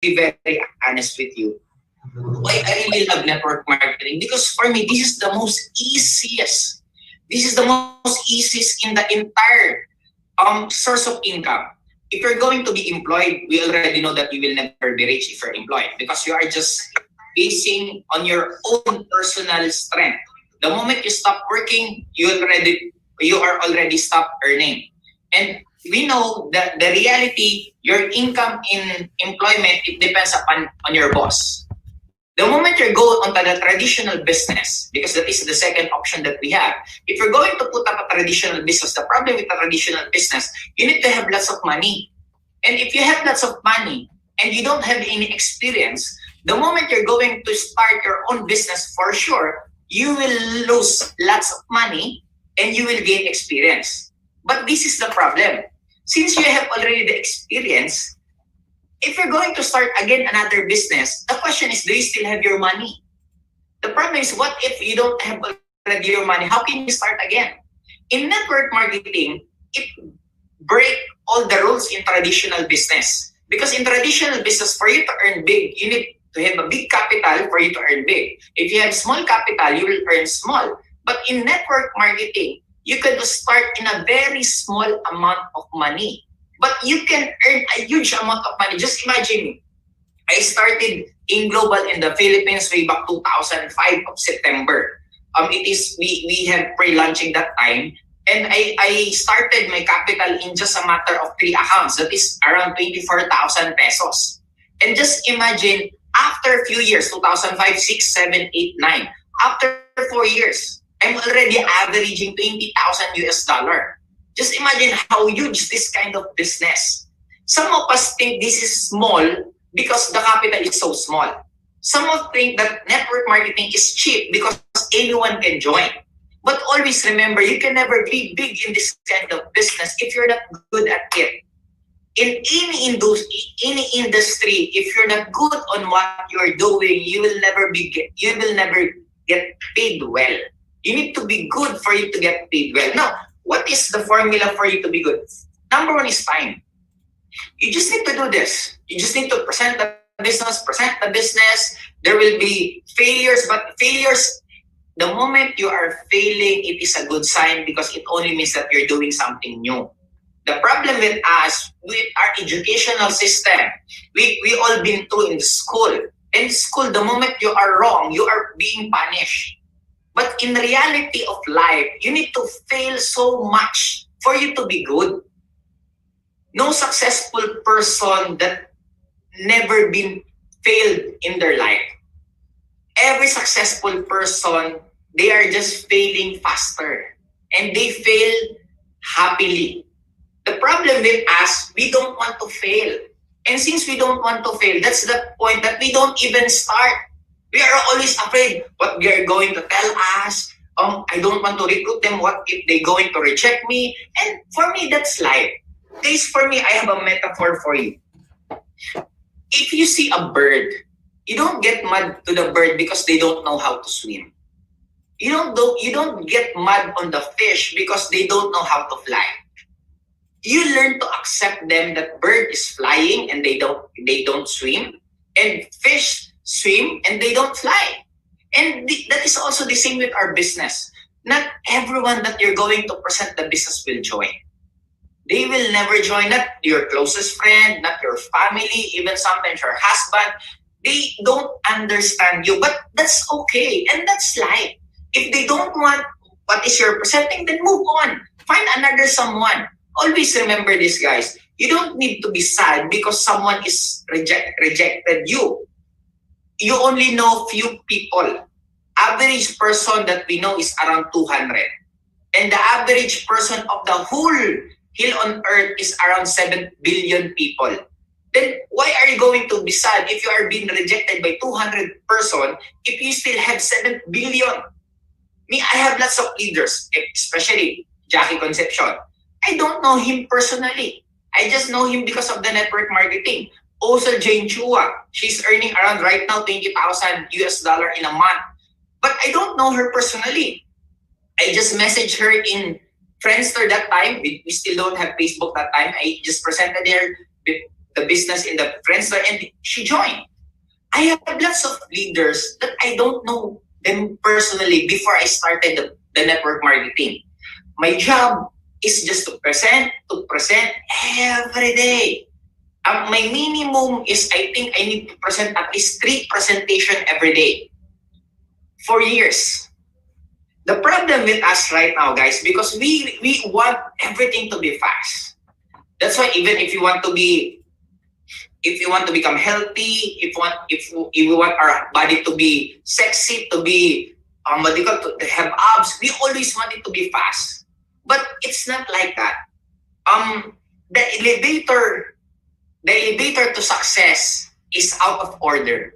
be very honest with you. Why I really love network marketing? Because for me, this is the most easiest. This is the most easiest in the entire source of income. If you're going to be employed, we already know that you will never be rich if you're employed because you are just basing on your own personal strength. The moment you stop working, you are already stopped earning. And we know that the reality, your income in employment, it depends upon on your boss. The moment you go onto the traditional business, because that is the second option that we have, if you're going to put up a traditional business, the problem with a traditional business, you need to have lots of money. And if you have lots of money and you don't have any experience, the moment you're going to start your own business, for sure, you will lose lots of money and you will gain experience. But this is the problem. Since you have already the experience, if you're going to start again another business, the question is, do you still have your money? The problem is, what if you don't have already your money? How can you start again? In network marketing, it break all the rules in traditional business. Because in traditional business, for you to earn big, you need to have a big capital for you to earn big. If you have small capital, you will earn small. But in network marketing, you can start in a very small amount of money. But you can earn a huge amount of money. Just imagine, I started in Global in the Philippines way back 2005 of September. It is we have pre-launching that time, and I started my capital in just a matter of 3 accounts. That is around 24,000 pesos. And just imagine, after a few years, 2005, 6, 7, 8, 9, after 4 years, I'm already averaging 20,000 US dollar. Just imagine how huge this kind of business. Some of us think this is small because the capital is so small. Some of us think that network marketing is cheap because anyone can join. But always remember, you can never be big in this kind of business if you're not good at it. In any industry, if you're not good on what you're doing, you will never get paid well. You need to be good for you to get paid well. Now, what is the formula for you to be good? Number one is time. You just need to do this. You just need to present the business. There will be failures, but failures, the moment you are failing, it is a good sign because it only means that you're doing something new. The problem with us, with our educational system, we all been through in school. In school, the moment you are wrong, you are being punished. But in reality of life, you need to fail so much for you to be good. No successful person that never been failed in their life. Every successful person, they are just failing faster. And they fail happily. The problem with us, we don't want to fail. And since we don't want to fail, that's the point that we don't even start. We are always afraid what they are going to tell us. I don't want to recruit them. What if they're going to reject me? And for me, that's life. This, for me, I have a metaphor for you. If you see a bird, you don't get mad to the bird because they don't know how to swim. You don't get mad on the fish because they don't know how to fly. You learn to accept them that bird is flying and they don't swim, and fish swim and they don't fly. And that is also the same with our business. Not everyone that you're going to present the business will join. They will never join, not your closest friend, not your family, even sometimes your husband. They don't understand you, but that's okay, and that's life. If they don't want what is you're presenting, then move on. Find another someone. Always remember this, guys. You don't need to be sad because someone is rejected you. You only know few people. Average person that we know is around 200. And the average person of the whole hill on earth is around 7 billion people. Then why are you going to be sad if you are being rejected by 200 person if you still have 7 billion? Me, I have lots of leaders, especially Jackie Concepcion. I don't know him personally. I just know him because of the network marketing. Also, Jane Chua, she's earning around right now 20,000 US dollar in a month. But I don't know her personally. I just messaged her in Friendster that time. We still don't have Facebook that time. I just presented her the business in the Friendster, and she joined. I have lots of leaders that I don't know them personally before I started the network marketing. My job is just to present every day. My minimum is I think I need to present at least 3 presentation every day for years. The problem with us right now, guys, because we want everything to be fast. That's why even if you want to become healthy, if we want our body to be sexy, to be medical, to have abs, we always want it to be fast. But it's not like that. Um, the elevator, the elevator to success is out of order.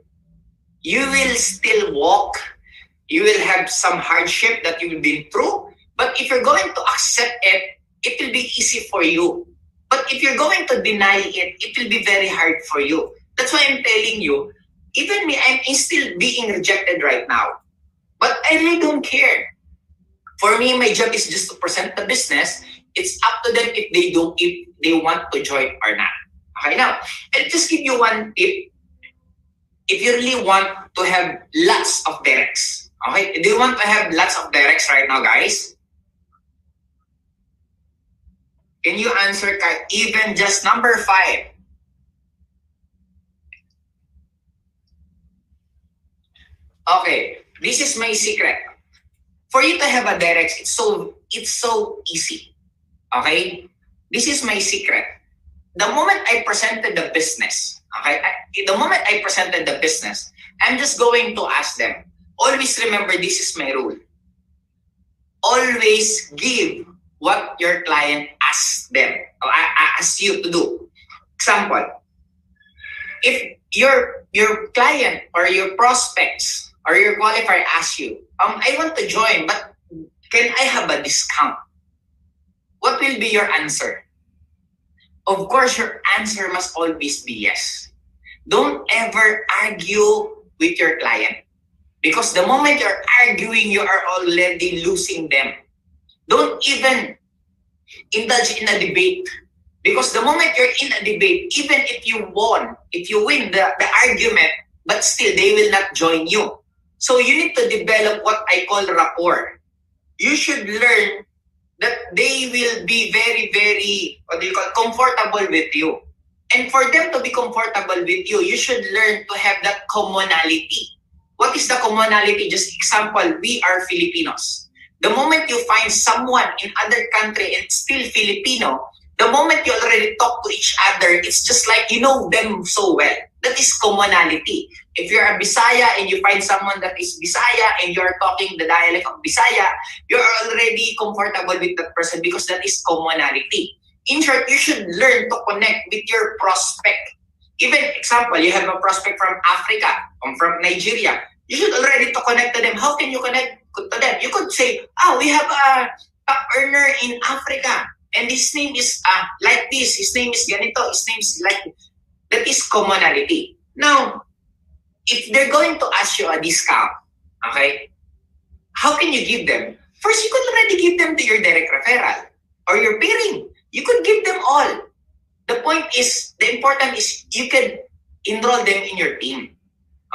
You will still walk. You will have some hardship that you've been through. But if you're going to accept it, it will be easy for you. But if you're going to deny it, it will be very hard for you. That's why I'm telling you, even me, I'm still being rejected right now. But I really don't care. For me, my job is just to present the business. It's up to them if they want to join or not. Okay, now I'll just give you one tip. If you really want to have lots of directs, okay? Do you want to have lots of directs right now, guys? Can you answer even just number 5? Okay, this is my secret. For you to have a direct, it's so easy. Okay? This is my secret. The moment I presented the business, the moment I presented the business, I'm just going to ask them. Always remember, this is my rule. Always give what your client asks them or asks you to do. Example, if your client or your prospects or your qualifier asks you, I want to join, but can I have a discount? What will be your answer? Of course, your answer must always be yes. Don't ever argue with your client. Because the moment you're arguing, you are already losing them. Don't even indulge in a debate. Because the moment you're in a debate, even if you win the argument, but still they will not join you. So you need to develop what I call rapport. You should learn that they will be very, very, comfortable with you. And for them to be comfortable with you, you should learn to have that commonality. What is the commonality? Just example, we are Filipinos. The moment you find someone in other country and still Filipino, the moment you already talk to each other, it's just like you know them so well. That is commonality. If you're a Bisaya and you find someone that is Bisaya and you're talking the dialect of Bisaya, you're already comfortable with that person because that is commonality. In short, you should learn to connect with your prospect. Even example, you have a prospect from Africa or from Nigeria. You should already to connect to them. How can you connect to them? You could say, we have a top earner in Africa and his name is like this. His name is ganito. His name is like this. That is commonality. Now, if they're going to ask you a discount, okay, how can you give them? First, you could already give them to your direct referral or your peering. You could give them all. The point is, the important is you can enroll them in your team.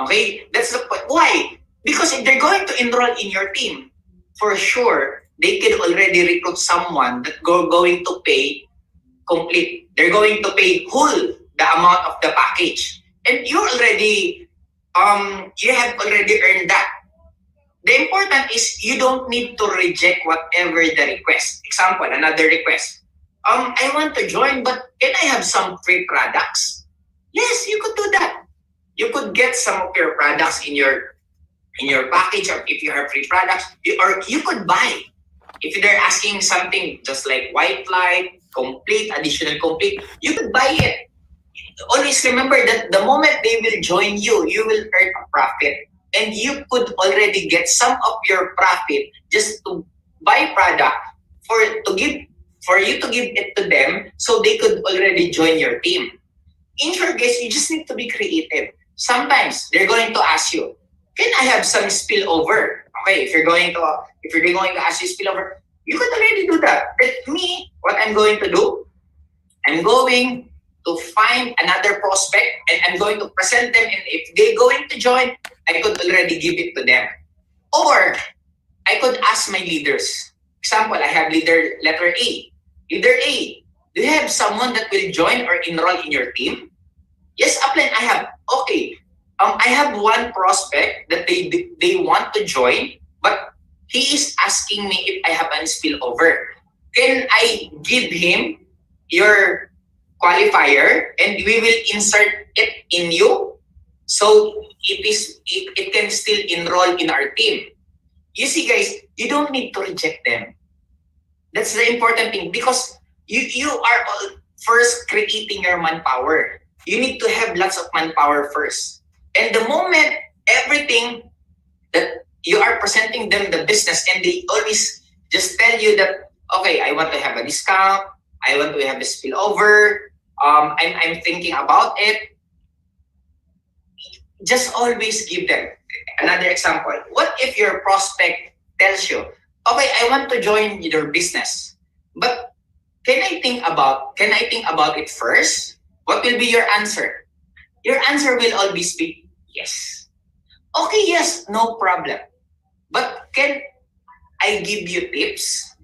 Okay? That's the point. Why? Because if they're going to enroll in your team, for sure, they can already recruit someone that going to pay complete. They're going to pay whole the amount of the package. And you already, you have already earned that. The important is you don't need to reject whatever the request. Example, another request. I want to join, but can I have some free products? Yes, you could do that. You could get some of your products in your package, or if you have free products, or you could buy. If they're asking something just like white light, complete, additional complete, you could buy it. Always remember that the moment they will join you, you will earn a profit. And you could already get some of your profit just to buy product for you to give it to them so they could already join your team. In short, guys, you just need to be creative. Sometimes they're going to ask you, can I have some spillover? Okay, if they're going to ask you spillover, you could already do that. But me, what I'm going to do, I'm going to find another prospect, and I'm going to present them, and if they're going to join, I could already give it to them. Or I could ask my leaders. Example, I have leader letter A. Leader A, do you have someone that will join or enroll in your team? Yes, upline, I have. Okay. I have one prospect that they want to join, but he is asking me if I have any spillover. Can I give him your qualifier and we will insert it in you so it can still enroll in our team? You see, guys, you don't need to reject them. That's the important thing, because you are all first creating your manpower. You need to have lots of manpower first. And the moment everything that you are presenting them the business, and they always just tell you that, okay, I want to have a discount, I want to have a spillover, I'm thinking about it. Just always give them. Another example, what if your prospect tells you, okay, I want to join your business, but can I think about it first? What will be your answer? Your answer will always be yes. Okay, yes, no problem. But can I give you tips?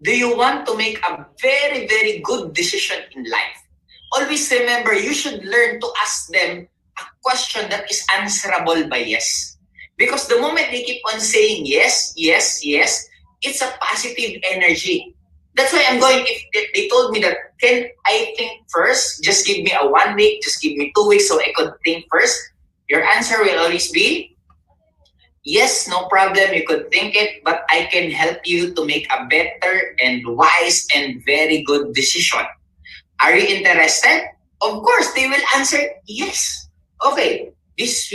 Do you want to make a very, very good decision in life? Always remember, you should learn to ask them a question that is answerable by yes. Because the moment they keep on saying yes, yes, yes, it's a positive energy. That's why I'm going, if they told me that, can I think first? Just give me a 1 week, just give me 2 weeks so I could think first. Your answer will always be, yes, no problem, you could think it, but I can help you to make a better and wise and very good decision. Are you interested? Of course, they will answer yes. Okay, this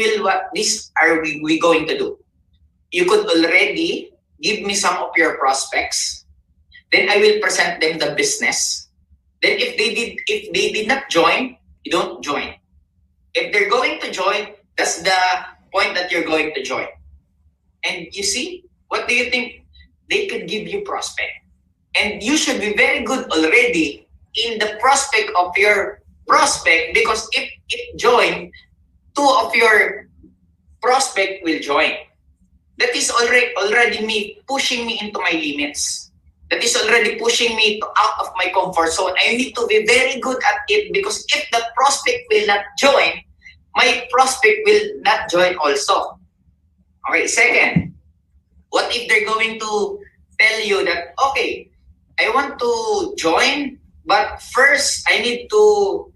are we going to do. You could already give me some of your prospects. Then I will present them the business. Then if they did not join, you don't join. If they're going to join, that's the point that you're going to join. And you see, what do you think? They could give you prospect. And you should be very good already in the prospect of your prospect, because if it join, 2 of your prospect will join. That is already me pushing me into my limits. That is already pushing me to out of my comfort zone. I need to be very good at it, because if the prospect will not join, my prospect will not join also. Okay, second, what if they're going to tell you that, okay, I want to join, but first I need to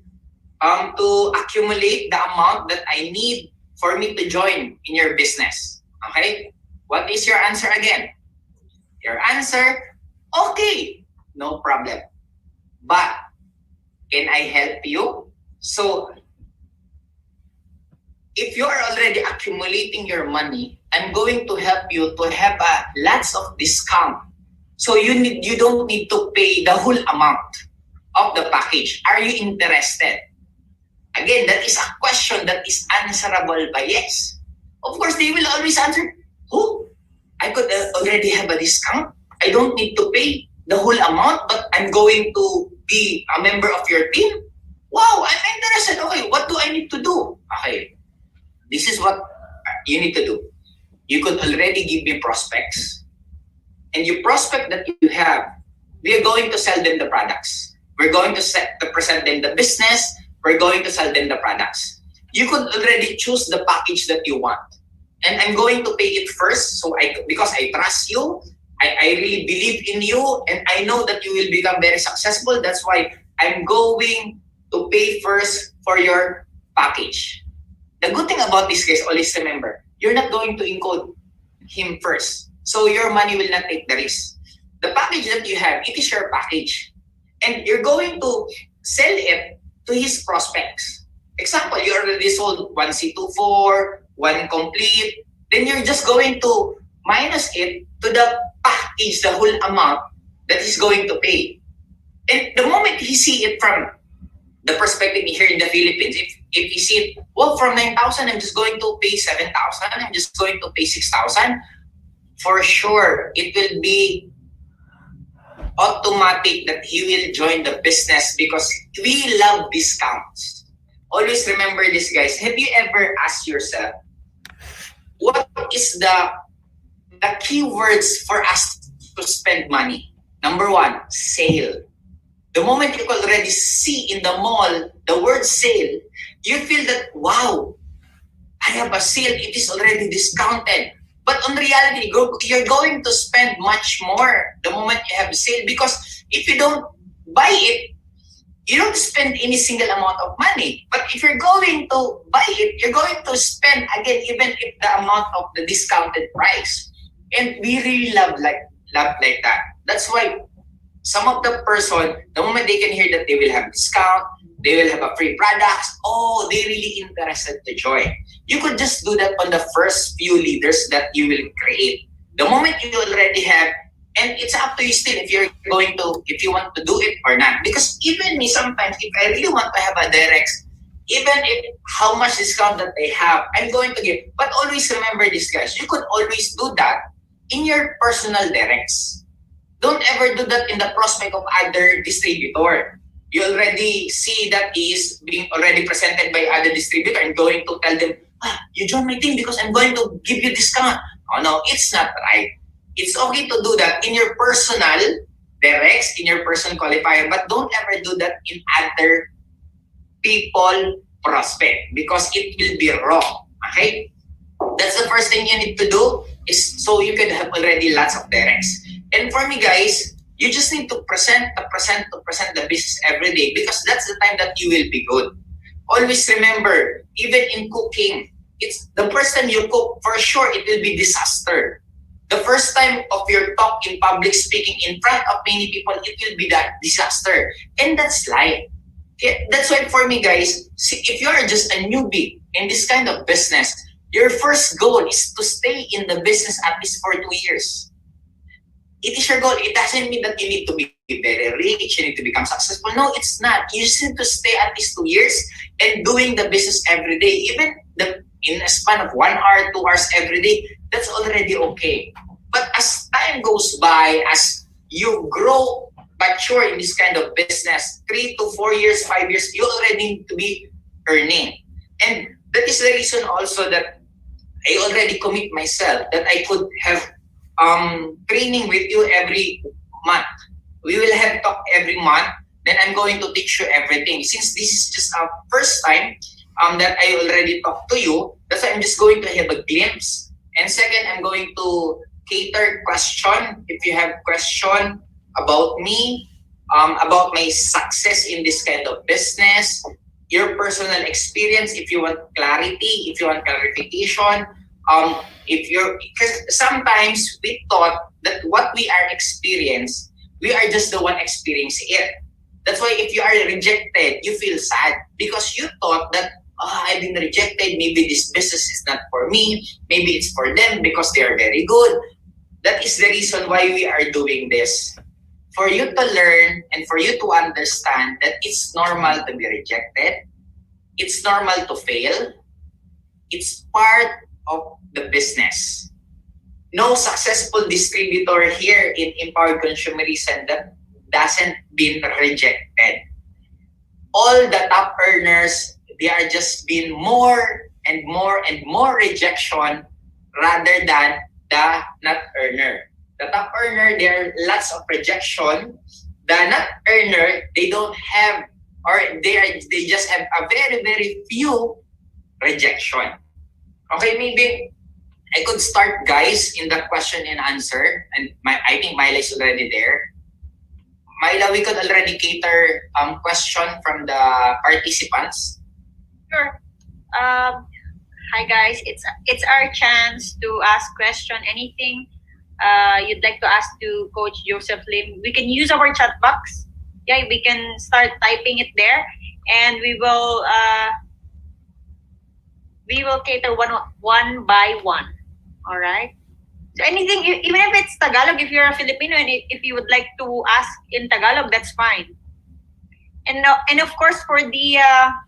accumulate the amount that I need for me to join in your business. Okay? What is your answer again? Your answer, okay, no problem. But can I help you? So if you are already accumulating your money, I'm going to help you to have lots of discount. So you don't need to pay the whole amount of the package. Are you interested? Again, that is a question that is answerable by yes. Of course, they will always answer, oh, I could already have a discount. I don't need to pay the whole amount, but I'm going to be a member of your team. Wow, I'm interested. Okay, what do I need to do? Okay, this is what you need to do. You could already give me prospects. And you prospect that you have, we are going to sell them the products. We're going to present them the business. We're going to sell them the products. You could already choose the package that you want. And I'm going to pay it first, because I trust you, I really believe in you, and I know that you will become very successful. That's why I'm going to pay first for your package. The good thing about this, guys, always remember, you're not going to encode him first. So your money will not take the risk. The package that you have, it is your package. And you're going to sell it to his prospects. Example, you already sold 1 C24, 1 complete. Then you're just going to minus it to the package, the whole amount that he's going to pay. And the moment he see it from the perspective here in the Philippines, if you see it, well, from 9,000, I'm just going to pay 7,000, I'm just going to pay 6,000, for sure, it will be automatic that he will join the business because we love discounts. Always remember this, guys. Have you ever asked yourself, what is the keywords for us to spend money? Number one, sale. The moment you already see in the mall the word sale, you feel that, wow, I have a sale, it is already discounted. But on reality, you're going to spend much more the moment you have a sale, because if you don't buy it, you don't spend any single amount of money. But if you're going to buy it, you're going to spend again, even if the amount of the discounted price. And we really love like that. That's why some of the person, the moment they can hear that they will have discount, they will have a free products, oh, they really interested to join. You could just do that on the first few leaders that you will create. The moment you already have, and it's up to you still if if you want to do it or not. Because even me sometimes, if I really want to have a directs, even if how much discount that they have, I'm going to give. But always remember this, guys, you could always do that in your personal directs. Don't ever do that in the prospect of other distributor. You already see that is being already presented by other distributor and going to tell them, you join my team because I'm going to give you discount. Oh no, it's not right. It's okay to do that in your personal directs, in your personal qualifier, but don't ever do that in other people prospect because it will be wrong. Okay? That's the first thing you need to do, is so you can have already lots of directs. And for me, guys, you just need to present the business every day, because that's the time that you will be good. Always remember, even in cooking, it's the first time you cook, for sure it will be disaster. The first time of your talk in public speaking in front of many people, it will be that disaster. And that's life. Okay? That's why for me, guys, if you are just a newbie in this kind of business, your first goal is to stay in the business at least for 2 years. It is your goal. It doesn't mean that you need to be very rich, you need to become successful. No, it's not. You just need to stay at least 2 years and doing the business every day. Even in a span of 1 hour, 2 hours every day, that's already okay. But as time goes by, as you grow mature in this kind of business, 3 to 4 years, 5 years, you already need to be earning. And that is the reason also that I already commit myself that I could have training with you every month. We will have talk every month. Then I'm going to teach you everything. Since this is just our first time that I already talked to you, that's why I'm just going to have a glimpse. And second, I'm going to cater question. If you have question about me, about my success in this kind of business, your personal experience, if you want clarity, if you want clarification, because sometimes we thought that what we are experiencing, we are just the one experiencing it. That's why if you are rejected, you feel sad because you thought that, I've been rejected, maybe this business is not for me, maybe it's for them because they are very good. That is the reason why we are doing this. For you to learn and for you to understand that it's normal to be rejected, it's normal to fail, it's part of the business. No successful distributor here in Empowered Consumerism that doesn't been rejected. All the top earners, they are just being more and more and more rejection rather than the not earner. The top earner, there are lots of rejection. The not earner, they don't have, or they just have a very, very few rejection. Okay, maybe I could start, guys, in the question and answer. And I think Myla is already there. Myla, we could already cater question from the participants. Sure. Hi guys, it's our chance to ask question. Anything you'd like to ask to Coach Joseph Lim, we can use our chat box. Yeah, we can start typing it there, and we will cater one by one. All right. So anything, even if it's Tagalog, if you're a Filipino and if you would like to ask in Tagalog, that's fine. And of course, for the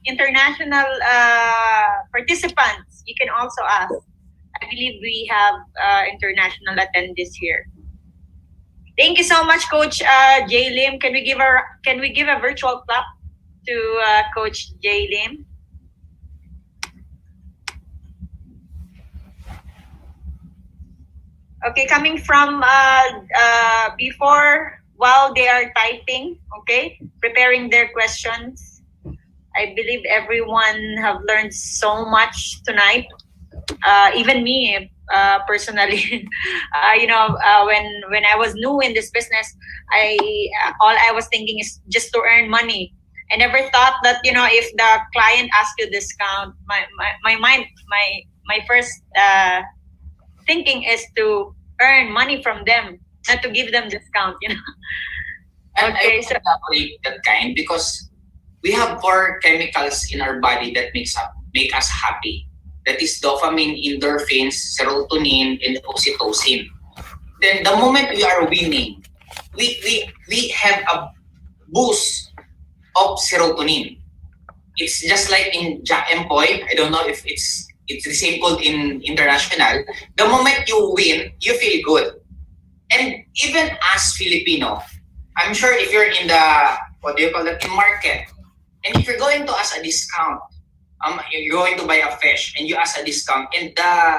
international participants, you can also ask. I believe we have international attendees here. Thank you so much, Coach JLIM. Can we give a virtual clap to Coach JLIM? Okay, coming from before, while they are typing, okay, preparing their questions. I believe everyone have learned so much tonight. Even me personally, when I was new in this business, I all I was thinking is just to earn money. I never thought that if the client asks you discount, my mind my first thinking is to earn money from them, not to give them discount. And Okay, I so would elaborate that kind because we have four chemicals in our body that make us happy. That is dopamine, endorphins, serotonin, and oxytocin. Then the moment we are winning, we have a boost of serotonin. It's just like in Jack and Boy. I don't know if it's the same called in international. The moment you win, you feel good. And even as Filipino, I'm sure if you're in the what do you call that in market, and if you're going to ask a discount, you're going to buy a fish and you ask a discount, and the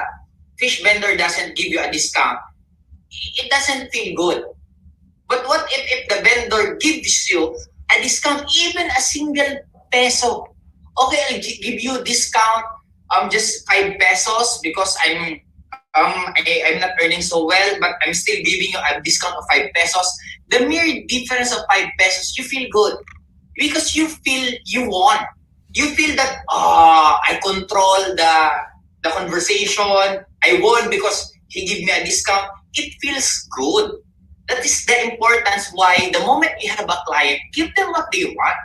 fish vendor doesn't give you a discount, it doesn't feel good. But what if the vendor gives you a discount, even a single peso? Okay, give you discount, just 5 pesos because I'm not earning so well, but I'm still giving you a discount of 5 pesos. The mere difference of 5 pesos, you feel good because you feel you won. You feel that I control the conversation. I won because he gave me a discount. It feels good. That is the importance why the moment you have a client, give them what they want.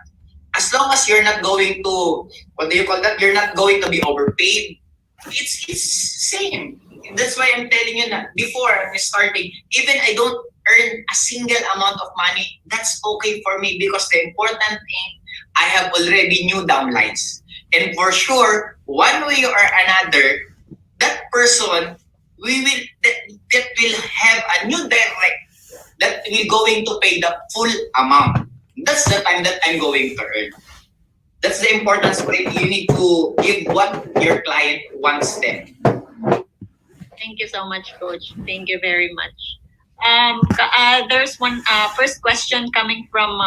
As long as you're not going to, what do you call that? You're not going to be overpaid. It's same. That's why I'm telling you that before I'm starting, even I don't earn a single amount of money, that's okay for me because the important thing, I have already new downlines. And for sure, one way or another, that person that will have a new direct that will going to pay the full amount. That's the time that I'm going to earn. That's the importance of it. You need to give what your client wants them. thank you so much, Coach. Thank you very much. There's one first question coming from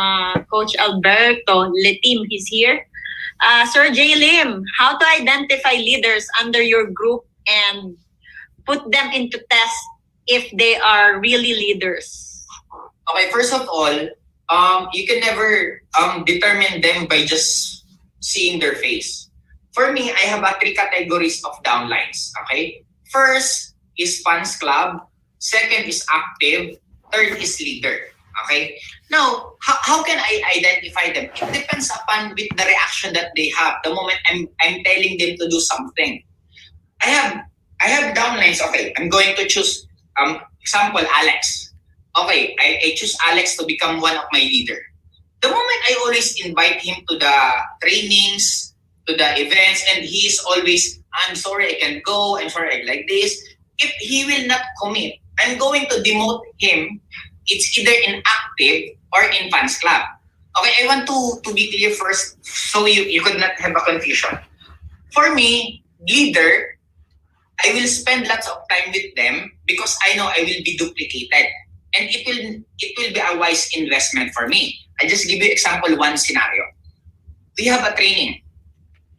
Coach Alberto Letim. He's here. Sir J. Lim, how to identify leaders under your group and put them into test if they are really leaders? Okay, first of all, you can never determine them by just seeing their face. For me, I have three categories of downlines. Okay, first is fans club, second is active, third is leader. Okay, now how can I identify them? It depends upon with the reaction that they have. The moment I'm telling them to do something, I have downlines. Okay, I'm going to choose example Alex. Okay, I choose Alex to become one of my leader. The moment I always invite him to the trainings, to the events, and he's always, I'm sorry, I can go, I'm sorry, I like this. If he will not commit, I'm going to demote him. It's either in active or in fans club. Okay, I want to be clear first so you could not have a confusion. For me, leader, I will spend lots of time with them because I know I will be duplicated. And it will be a wise investment for me. I just give you example one scenario. We have a training.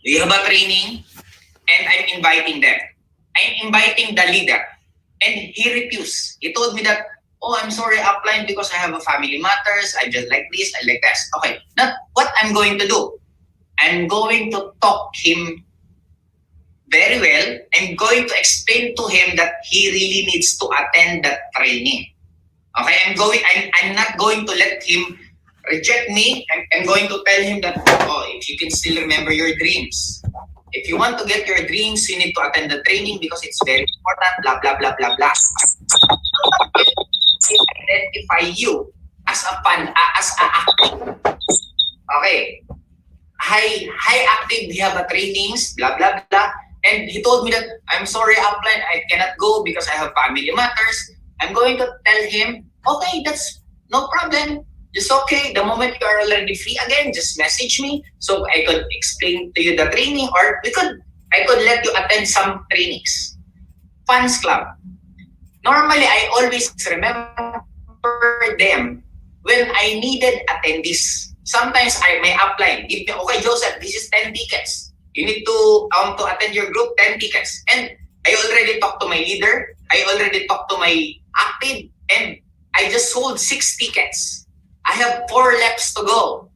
And I'm inviting them. I'm inviting the leader. And he refused. He told me that, oh, I'm sorry, upline because I have a family matters. I just like this, I like that. Okay, now what I'm going to do? I'm going to talk him very well. I'm going to explain to him that he really needs to attend that training. Okay, I'm not going to let him reject me. I'm going to tell him that, oh, if you can still remember your dreams. If you want to get your dreams, you need to attend the training because it's very important, blah, blah, blah, blah, blah. Identify you as a fan, as a active. Okay. Hi active, we have a trainings, blah, blah, blah. And he told me that, I'm sorry, upline, I cannot go because I have family matters. I'm going to tell him Okay, that's no problem. Just okay. The moment you are already free again, just message me so I could explain to you the training, or I could let you attend some trainings. Fans club. Normally, I always remember them when I needed attendees. Sometimes I may upline. Give me, okay, Joseph, this is 10 tickets. You need to attend your group, 10 tickets. And I already talked to my leader. I already talked to my active, and I just sold 6 tickets. I have 4 laps to go.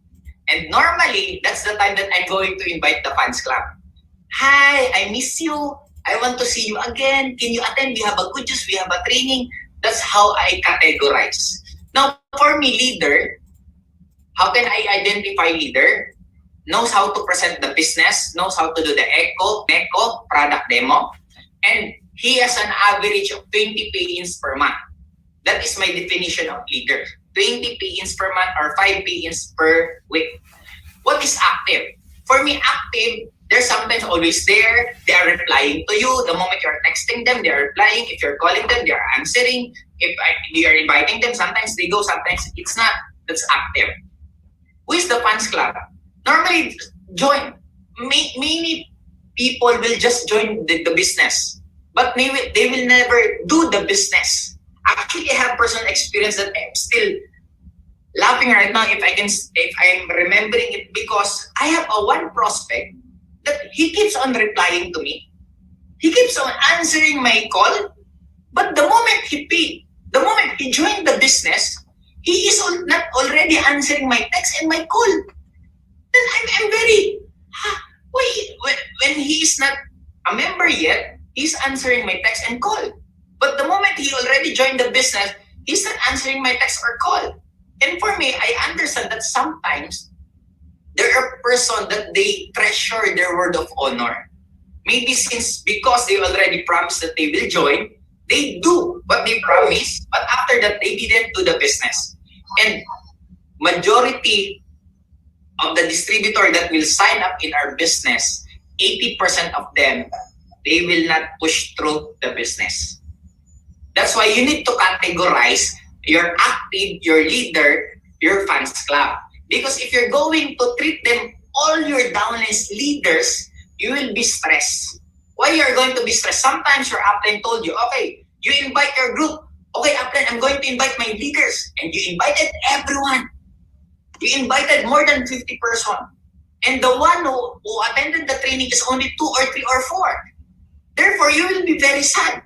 And normally, that's the time that I'm going to invite the fans club. Hi, I miss you. I want to see you again. Can you attend? We have a good news. We have a training. That's how I categorize. Now, for me, leader, how can I identify leader? Knows how to present the business, knows how to do the echo, product demo, and he has an average of 20 pay-ins per month. That is my definition of leader. 20 pay-ins per month or 5 pay-ins per week. What is active? For me, active, they're sometimes always there. They are replying to you. The moment you're texting them, they are replying. If you're calling them, they are answering. If you are inviting them, sometimes they go, sometimes it's not. That's active. Who is the fans club? Normally, join. Many people will just join the business, but they will never do the business. Actually, I have personal experience that I'm still laughing right now if I'm remembering it, because I have a one prospect that he keeps on replying to me. He keeps on answering my call, but the moment he paid, the moment he joined the business, he is not already answering my text and my call. Then I'm very, why, when he is not a member yet, he's answering my text and call. But the moment he already joined the business, he's not answering my text or call. And for me, I understand that sometimes there are persons that they treasure their word of honor. Maybe because they already promised that they will join, they do what they promised, but after that, they didn't do the business. And majority of the distributor that will sign up in our business, 80% of them, they will not push through the business. That's why you need to categorize your active, your leader, your fans club. Because if you're going to treat them, all your downlines leaders, you will be stressed. Why you're going to be stressed? Sometimes your upline told you, okay, you invite your group. Okay, upline, I'm going to invite my leaders. And you invited everyone. You invited more than 50 persons. And the one who attended the training is only 2 or 3 or 4. Therefore, you will be very sad.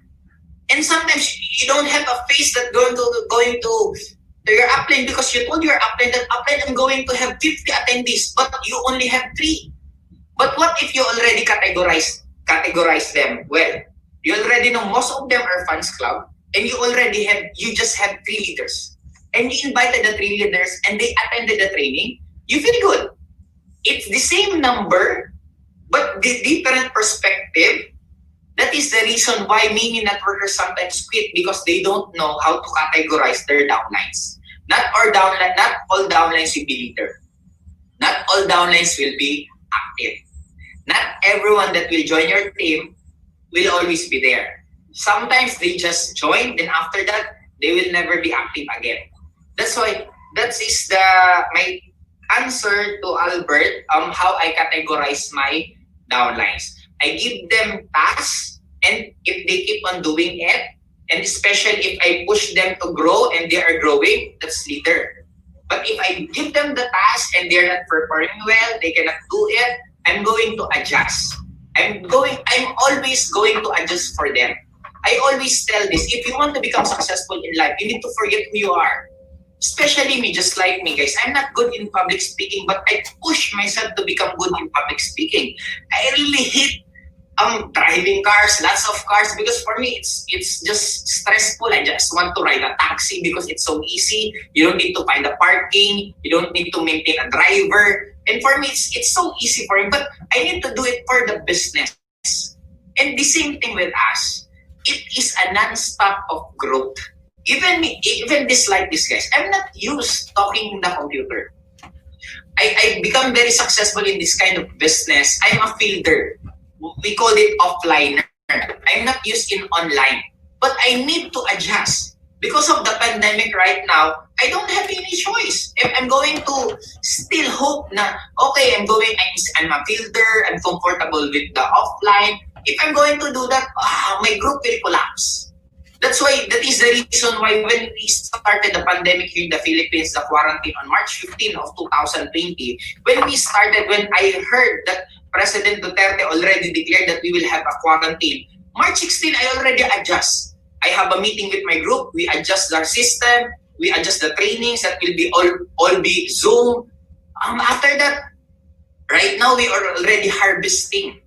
And sometimes you don't have a face that going to your upline, because you told your upline that upline, I'm going to have 50 attendees, but you only have 3. But what if you already categorize them? Well, you already know most of them are fans club, and you just have 3 leaders. And you invited the 3 leaders and they attended the training, you feel good. It's the same number, but the different perspective. That is the reason why many networkers sometimes quit, because they don't know how to categorize their downlines. Not all downlines will be leader. Not all downlines will be active. Not everyone that will join your team will always be there. Sometimes they just join, then after that, they will never be active again. That's why that is my answer to Albert, how I categorize my downlines. I give them tasks, and if they keep on doing it, and especially if I push them to grow and they are growing, that's leader. But if I give them the task and they're not performing well, they cannot do it, I'm going to adjust. I'm always going to adjust for them. I always tell this, if you want to become successful in life, you need to forget who you are. Especially me, just like me, guys. I'm not good in public speaking, but I push myself to become good in public speaking. I really hate driving cars, lots of cars, because for me it's just stressful. I just want to ride a taxi because it's so easy. You don't need to find a parking. You don't need to maintain a driver. And for me, it's so easy for me. But I need to do it for the business. And the same thing with us. It is a non-stop of growth. Even this like this, guys. I'm not used talking in the computer. I become very successful in this kind of business. I'm a fielder. We call it offliner. I'm not used in online. But I need to adjust. Because of the pandemic right now, I don't have any choice. If I'm going to still hope na, okay, I'm a fielder, I'm comfortable with the offline. If I'm going to do that, my group will collapse. That is the reason why when we started the pandemic here in the Philippines, the quarantine on March 15 of 2020, when I heard that President Duterte already declared that we will have a quarantine, March 16, I already adjust. I have a meeting with my group. We adjust our system. We adjust the trainings that will be all be Zoom. After that, right now we are already harvesting.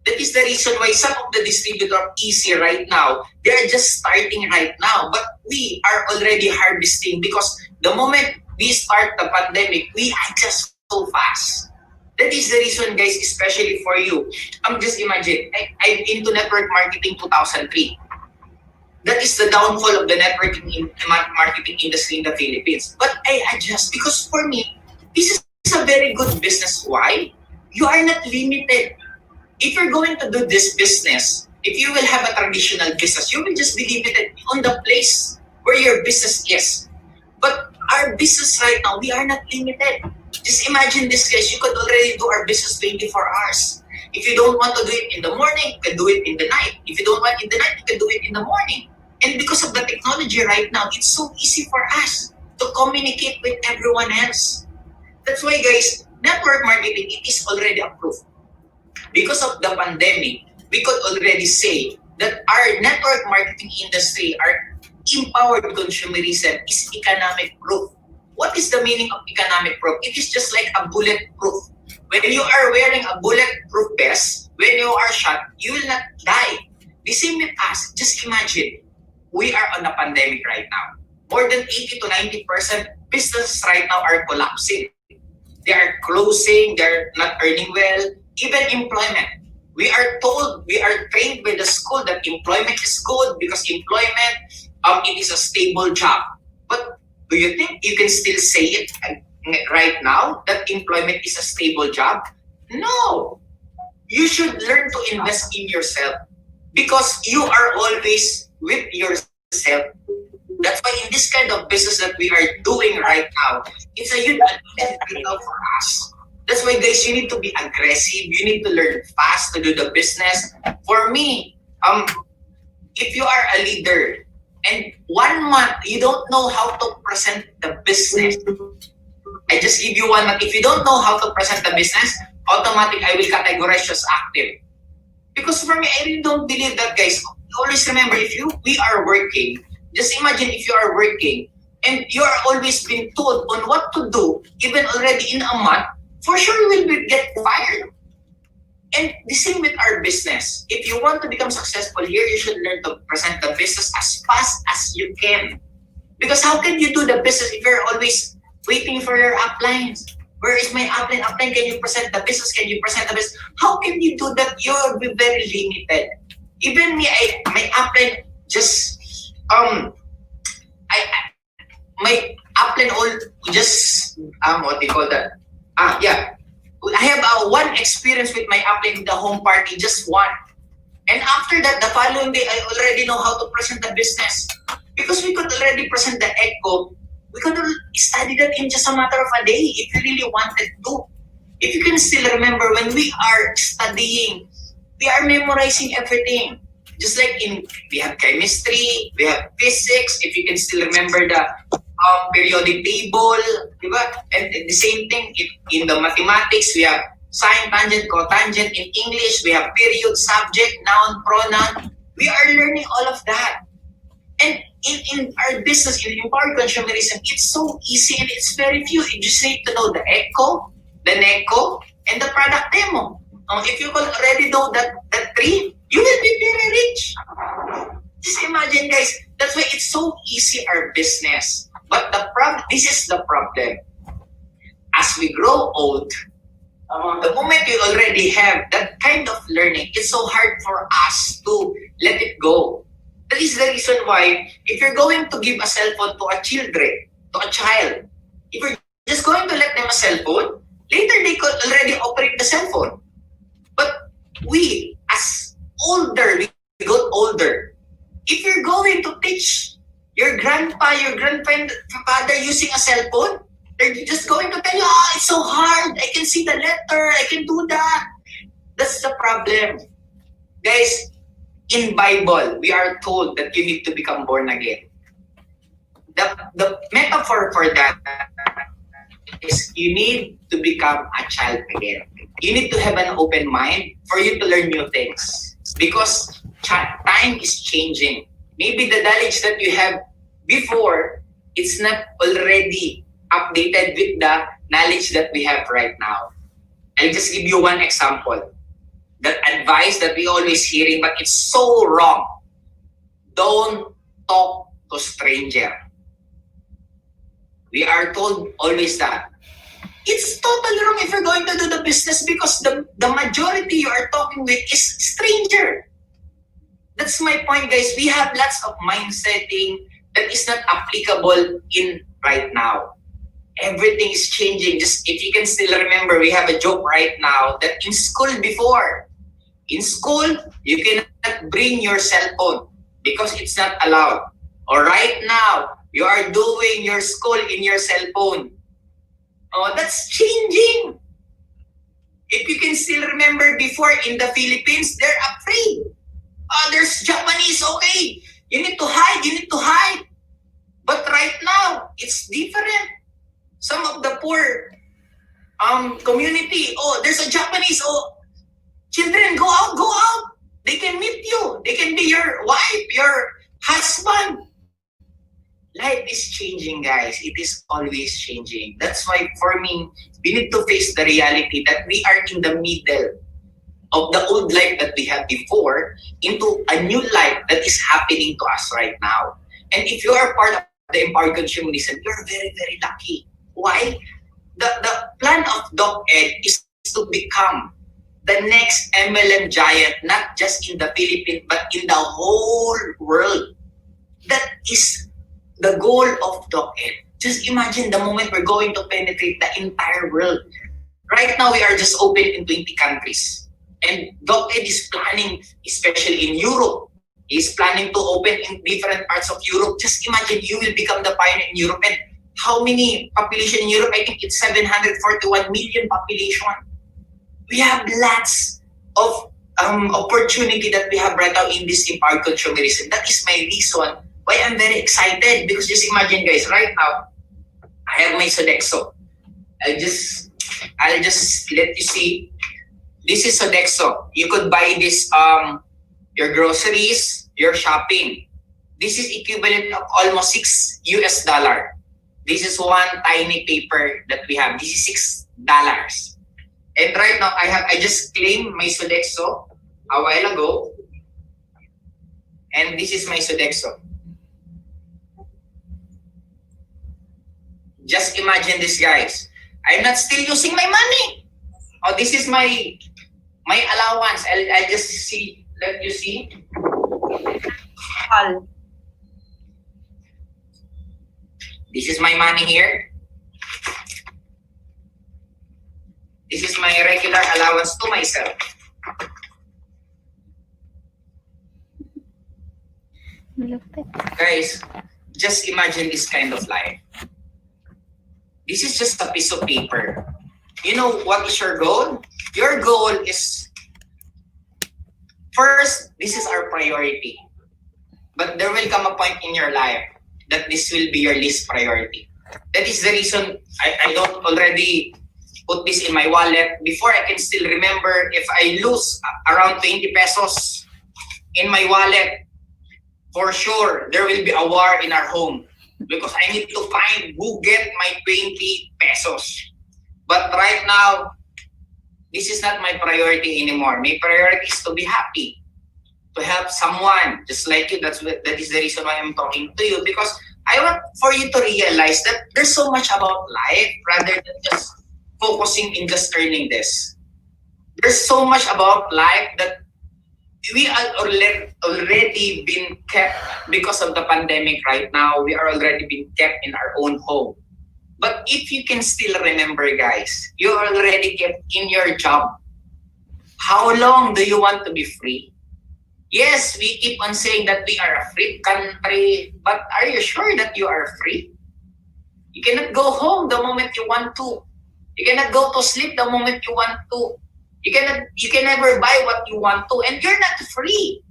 That is the reason why some of the distributors are easy right now. They are just starting right now, but we are already harvesting because the moment we start the pandemic, we adjust so fast. That is the reason, guys, especially for you. Just imagine, I'm into network marketing 2003. That is the downfall of the marketing industry in the Philippines. But I adjust because for me, this is a very good business. Why? You are not limited. If you're going to do this business, if you will have a traditional business, you will just be limited on the place where your business is. But our business right now, we are not limited. Just imagine this, guys. You could already do our business 24 hours. If you don't want to do it in the morning, you can do it in the night. If you don't want it in the night, you can do it in the morning. And because of the technology right now, it's so easy for us to communicate with everyone else. That's why, guys, network marketing, it is already approved. Because of the pandemic, we could already say that our network marketing industry, our empowered consumerism, is economic proof. What is the meaning of economic proof? It is just like a bulletproof. When you are wearing a bulletproof vest, when you are shot, you will not die. The same with us. Just imagine, we are on a pandemic right now. More than 80 to 90% businesses right now are collapsing. They are closing, they're not earning well. Even employment. We are told, we are trained by the school that employment is good because employment, it is a stable job. But do you think you can still say it right now that employment is a stable job? No. You should learn to invest in yourself because you are always with yourself. That's why in this kind of business that we are doing right now, it's a huge advantage for us. That's why, guys, you need to be aggressive. You need to learn fast to do the business. For me, if you are a leader and 1 month you don't know how to present the business, I just give you 1 month. If you don't know how to present the business, automatic I will categorize you as active. Because for me, I really don't believe that, guys. Always remember, we are working. Just imagine if you are working and you are always being told on what to do, even already in a month, for sure you will get fired. And the same with our business. If you want to become successful here, you should learn to present the business as fast as you can. Because how can you do the business if you're always waiting for your uplines? Where is my upline? Upline, can you present the business? Can you present the business? How can you do that? You'll be very limited. Even me, my upline just my upline all just what do you call that? Yeah. I have one experience with my upline in the home party, just one. And after that, the following day, I already know how to present the business. Because we could already present the echo, we could study that in just a matter of a day if you really wanted to. If you can still remember, when we are studying, we are memorizing everything. Just like we have chemistry, we have physics, if you can still remember the periodic table, diba? And the same thing in the mathematics, we have sine, tangent, cotangent. In English, we have period, subject, noun, pronoun. We are learning all of that. And in our business, in empowered consumerism, it's so easy and it's very few. You just need to know the echo, the NECO, and the product demo. If you can already know that three, you will be very rich. Just imagine, guys, that's why it's so easy, our business. But this is the problem. As we grow old, the moment we already have that kind of learning, it's so hard for us to let it go. That is the reason why if you're going to give a cell phone to a child, if you're just going to let them a cell phone, later they could already operate the cell phone. But we got older, if you're going to teach your grandpa, your grandfather using a cell phone, they're just going to tell you, oh, it's so hard. I can see the letter. I can do that. That's the problem. Guys, in Bible, we are told that you need to become born again. The metaphor for that is you need to become a child again. You need to have an open mind for you to learn new things. Because time is changing. Maybe the knowledge that you have before, it's not already updated with the knowledge that we have right now. I'll just give you one example. That advice that we always hearing, but it's so wrong. Don't talk to stranger. We are told always that. It's totally wrong if you're going to do the business because the majority you are talking with is stranger. That's my point, guys. We have lots of mindsetting that is not applicable in right now. Everything is changing. Just if you can still remember, we have a joke right now that in school before, in school, you cannot bring your cell phone because it's not allowed. Or right now, you are doing your school in your cell phone. Oh, that's changing. If you can still remember before in the Philippines, they're afraid. Oh, there's Japanese, okay. You need to hide. But right now, it's different. Some of the poor community, oh, there's a Japanese, oh, children, go out. They can meet you. They can be your wife, your husband. Life is changing, guys. It is always changing. That's why, for me, we need to face the reality that we are in the middle of the old life that we had before into a new life that is happening to us right now. And if you are part of the empowered consumerism, you're very, very lucky. Why? The plan of DocEd is to become the next MLM giant, not just in the Philippines, but in the whole world. That is the goal of DocEd. Just imagine the moment we're going to penetrate the entire world. Right now, we are just open in 20 countries. And DocEd is planning, especially in Europe, is planning to open in different parts of Europe. Just imagine you will become the pioneer in Europe. And how many population in Europe? I think it's 741 million population. We have lots of opportunity that we have right now in this empowered consumerism. That is my reason why I'm very excited. Because just imagine, guys, right now, I have my Sodexo. I'll just let you see. This is Sodexo. You could buy this, your groceries, your shopping. This is equivalent of almost $6. This is one tiny paper that we have. This is $6. And right now, I just claimed my Sodexo a while ago. And this is my Sodexo. Just imagine this, guys. I'm not still using my money. Oh, this is my allowance. I'll just let you see. All. This is my money here. This is my regular allowance to myself. Guys, just imagine this kind of life. This is just a piece of paper. You know what is your goal? Your goal is, first, this is our priority. But there will come a point in your life that this will be your least priority. That is the reason I don't already put this in my wallet. Before, I can still remember if I lose around 20 pesos in my wallet, for sure, there will be a war in our home. Because I need to find who get my 20 pesos. But right now, this is not my priority anymore. My priority is to be happy, to help someone just like you. That is the reason why I'm talking to you, because I want for you to realize that there's so much about life rather than just focusing in just earning this. There's so much about life that we are already been kept because of the pandemic right now. We are already been kept in our own home. But if you can still remember, guys, you are already kept in your job. How long do you want to be free? Yes, we keep on saying that we are a free country, but are you sure that you are free? You cannot go home the moment you want to. You cannot go to sleep the moment you want to. You can never buy what you want to, and you're not free.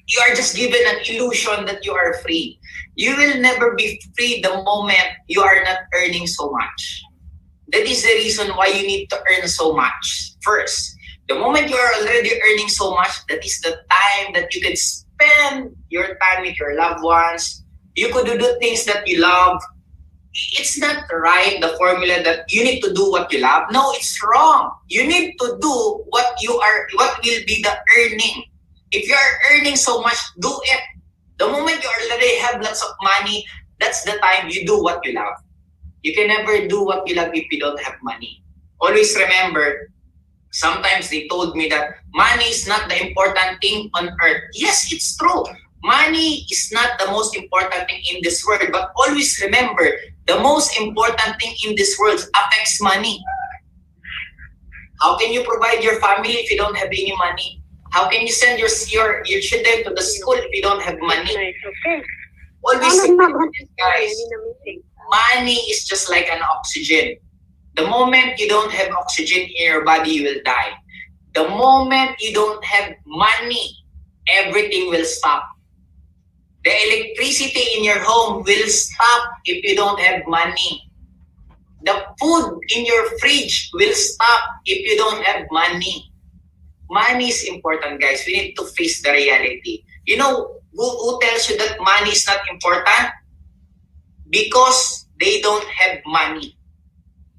You are just given an illusion that you are free. You will never be free the moment you are not earning so much. That is the reason why you need to earn so much first. The moment you are already earning so much, that is the time that you can spend your time with your loved ones. You could do things that you love. It's not right, the formula that you need to do what you love. No, it's wrong. You need to do what will be the earning. If you are earning so much, do it. The moment you already have lots of money, that's the time you do what you love. You can never do what you love if you don't have money. Always remember, sometimes they told me that money is not the important thing on earth. Yes, it's true. Money is not the most important thing in this world, but always remember, the most important thing in this world affects money. How can you provide your family if you don't have any money? How can you send your children to the school if you don't have money? Okay. Always remember this, guys. Money is just like an oxygen. The moment you don't have oxygen in your body, you will die. The moment you don't have money, everything will stop. The electricity in your home will stop if you don't have money. The food in your fridge will stop if you don't have money. Money is important, guys. We need to face the reality. You know who tells you that money is not important? Because they don't have money.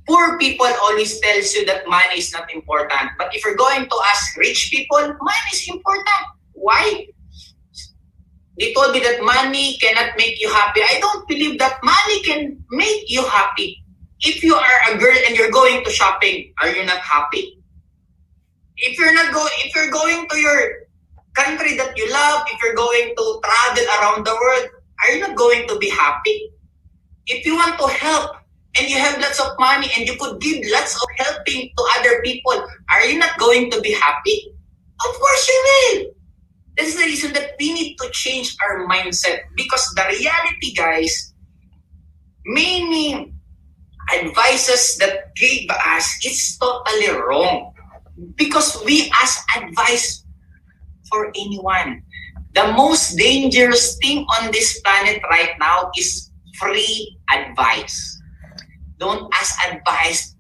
Poor people always tells you that money is not important. But if you're going to ask rich people, money is important. Why? They told me that money cannot make you happy. I don't believe that money can make you happy. If you are a girl and you're going to shopping, are you not happy? If you're going to your country that you love, if you're going to travel around the world, are you not going to be happy? If you want to help and you have lots of money and you could give lots of helping to other people, are you not going to be happy? Of course you will. That's the reason that we need to change our mindset, because the reality, guys, many advices that gave us is totally wrong, because we ask advice for anyone. The most dangerous thing on this planet right now is free advice. Don't ask advice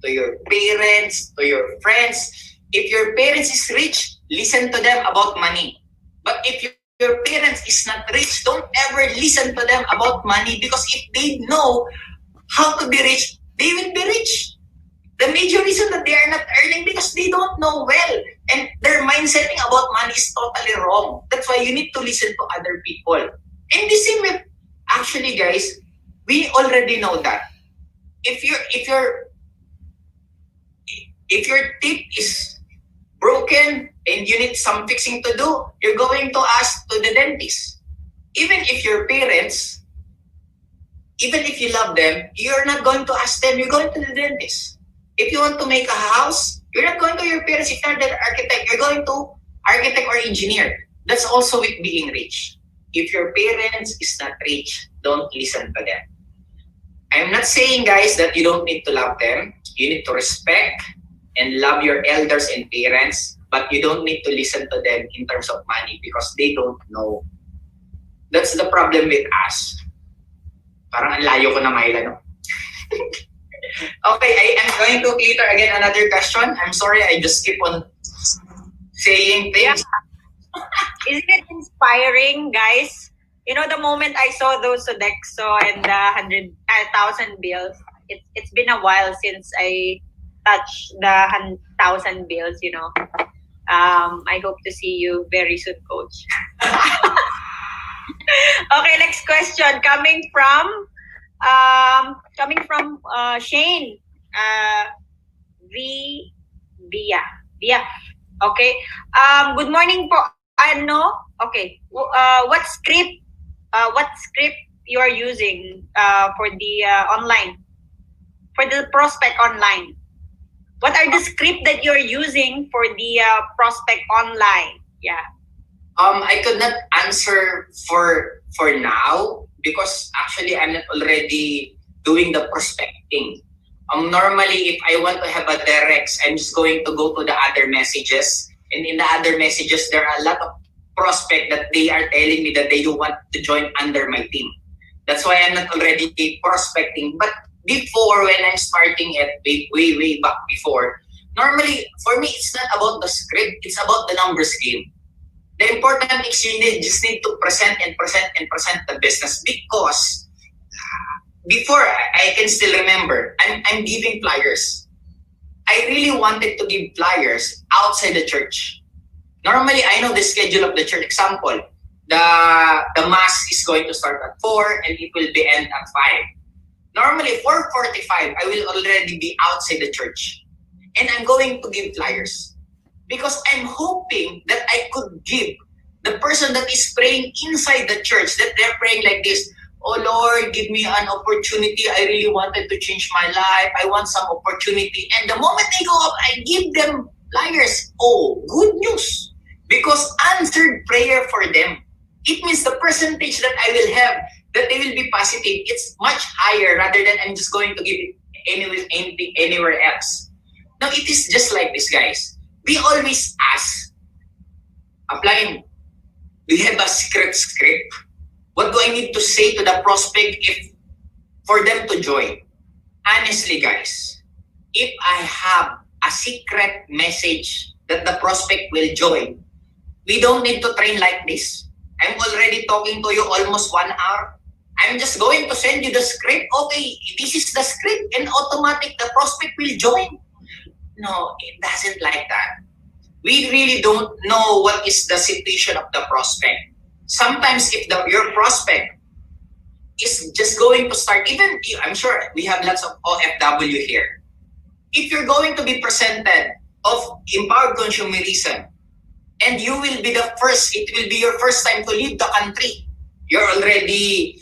to your parents, to your friends. If your parents is rich, listen to them about money. But if your parents is not rich, don't ever listen to them about money, because if they know how to be rich, they will be rich. The major reason that they are not earning, because they don't know well, and their mindsetting about money is totally wrong. That's why you need to listen to other people. And the same with, actually, guys, we already know that if your tip is broken and you need some fixing to do, you're going to ask to the dentist. Even if your parents, even if you love them, you're not going to ask them, you're going to the dentist. If you want to make a house, you're not going to your parents. If you're the architect, you're going to architect or engineer. That's also with being rich. If your parents is not rich, don't listen to them. I'm not saying, guys, that you don't need to love them. You need to respect and love your elders and parents, but you don't need to listen to them in terms of money, because they don't know. That's the problem with us. Parang ang layo ko na, Myla, no? Okay, I am going to cater again another question. I'm sorry, I just keep on saying things. Yeah. Isn't it inspiring, guys? You know, the moment I saw those Sodexo and the 1,000 bills, it's been a while since I touched the 1,000 bills, you know. I hope to see you very soon, Coach. Okay, next question coming from Shane. Via. Okay. Good morning po. Ano? Okay. What script you are using for the online, for the prospect online? What are the script that you're using for the prospect online? Yeah. I could not answer for now because actually I'm not already doing the prospecting. Normally, if I want to have a directs, I'm just going to go to the other messages, and in the other messages, there are a lot of prospect that they are telling me that they do want to join under my team. That's why I'm not already prospecting. But before, when I'm starting it, way back before, normally for me, it's not about the script; it's about the numbers game. The important is just need to present and present and present the business because before I can still remember I'm giving flyers. I really wanted to give flyers outside the church. Normally I know the schedule of the church. Example, the mass is going to start at 4 and it will be end at 5. Normally 4:45 I will already be outside the church. And I'm going to give flyers. Because I'm hoping that I could give the person that is praying inside the church, that they're praying like this, oh Lord, give me an opportunity. I really wanted to change my life. I want some opportunity. And the moment they go up, I give them flyers. Oh, good news. Because answered prayer for them. It means the percentage that I will have, that they will be positive, it's much higher rather than I'm just going to give it anywhere else. Now, it is just like this, guys. We always ask, applying, do you have a script? What do I need to say to the prospect if for them to join? Honestly, guys, if I have a secret message that the prospect will join, we don't need to train like this. I'm already talking to you almost 1 hour. I'm just going to send you the script. Okay, this is the script and automatic the prospect will join. No, it doesn't like that. We really don't know what is the situation of the prospect. Sometimes if your prospect is just going to start, even I'm sure we have lots of OFW here. If you're going to be presented of empowered consumerism, and you will be the first, it will be your first time to leave the country. You're already,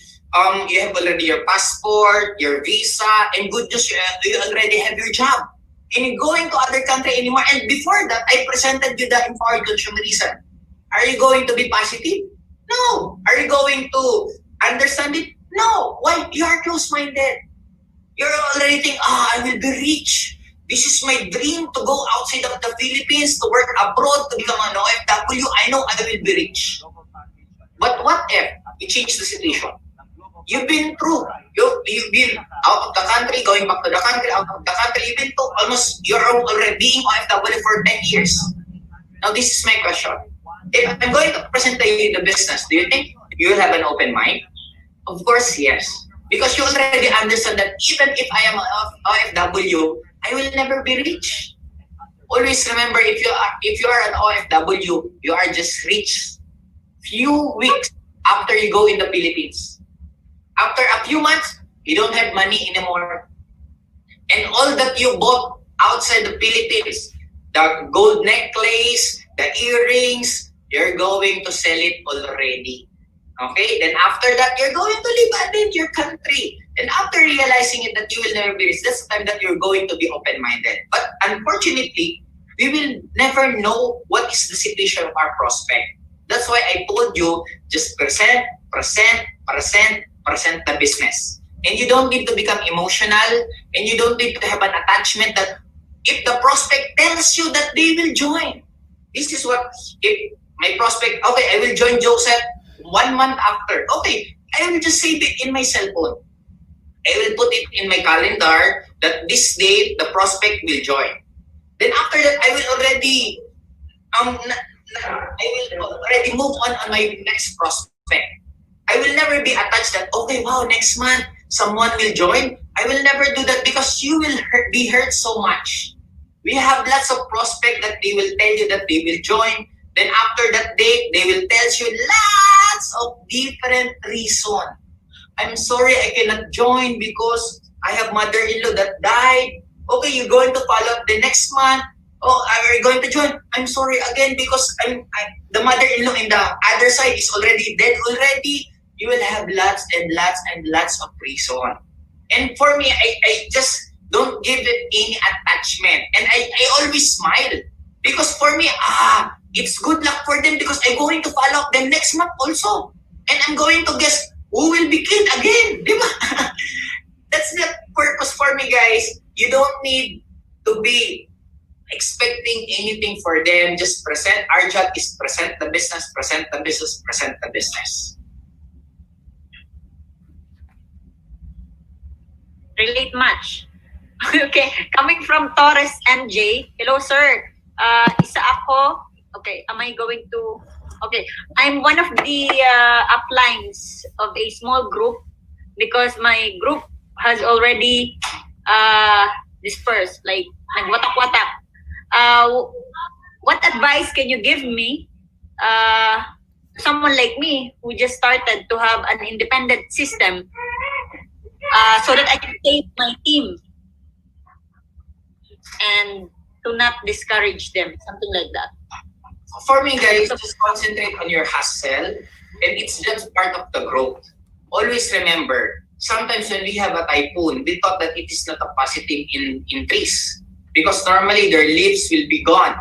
you have already your passport, your visa, and good news, you already have your job. And you're going to other country anymore. And before that, I presented you the empowered consumerism. Are you going to be positive? No. Are you going to understand it? No. Why? You are close-minded. You're already thinking, I will be rich. This is my dream to go outside of the Philippines, to work abroad, to become an OFW. I know I will be rich. But what if you change the situation? You've been through. You've been out of the country, going back to the country, out of the country. You've been to almost, you're already being OFW for 10 years. Now, this is my question. If I'm going to present to you the business, do you think you will have an open mind? Of course, yes. Because you already understand that even if I am an OFW, I will never be rich. Always remember, if you are an OFW, you are just rich few weeks after you go in the Philippines. After a few months, you don't have money anymore. And all that you bought outside the Philippines, the gold necklace, the earrings, you're going to sell it already. Okay? Then after that, you're going to live in your country. And after realizing it that you will never be rich, that's the time that you're going to be open-minded. But unfortunately, we will never know what is the situation of our prospect. That's why I told you, just present the business. And you don't need to become emotional, and you don't need to have an attachment that if the prospect tells you that they will join, this is what, if my prospect, okay, I will join Joseph 1 month after. Okay, I will just save it in my cell phone. I will put it in my calendar that this day the prospect will join. Then after that, I will already move on my next prospect. I will never be attached that, okay, wow, next month someone will join. I will never do that because you will be hurt so much. We have lots of prospects that they will tell you that they will join. Then after that date, they will tell you lots of different reasons. I'm sorry, I cannot join because I have mother-in-law that died. Okay, you're going to follow up the next month. Oh, are you going to join? I'm sorry again because the mother-in-law in the other side is already dead already. You will have lots and lots and lots of reason. And for me, I just don't give it any attachment. And I always smile. Because for me, it's good luck for them because I'm going to follow up them next month also. And I'm going to guess who will be killed again. Di ba? That's the purpose for me, guys. You don't need to be expecting anything for them. Just present. Our job is present the business, present the business, present the business. Relate much. Okay, coming from Torres NJ. Hello, sir. Isa ako. Okay, am I going to... Okay, I'm one of the uplines of a small group because my group has already dispersed, like nagwatak-watak. What advice can you give me, someone like me who just started to have an independent system, so that I can save my team and to not discourage them, something like that? For me, guys, just concentrate on your hustle, and it's just part of the growth. Always remember, sometimes when we have a typhoon, we thought that it is not a positive in trees because normally their leaves will be gone.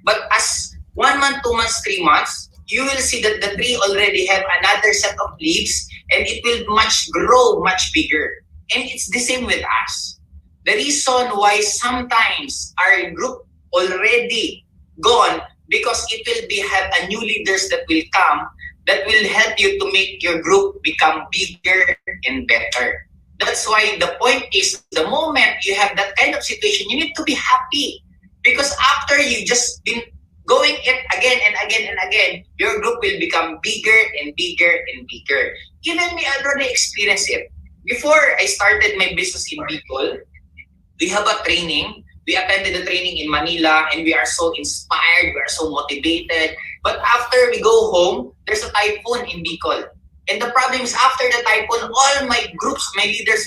But as 1 month, 2 months, 3 months, you will see that the tree already have another set of leaves, and it will grow much bigger. And it's the same with us. The reason why sometimes our group already gone because it will be have a new leaders that will come that will help you to make your group become bigger and better. That's why the point is the moment you have that kind of situation, you need to be happy because after you just been going it again and again and again, your group will become bigger and bigger and bigger. Even me, I already experienced it. Before I started my business in Bicol, we have a training. We attended the training in Manila and we are so inspired, we are so motivated. But after we go home, there's a typhoon in Bicol. And the problem is after the typhoon, all my groups, my leaders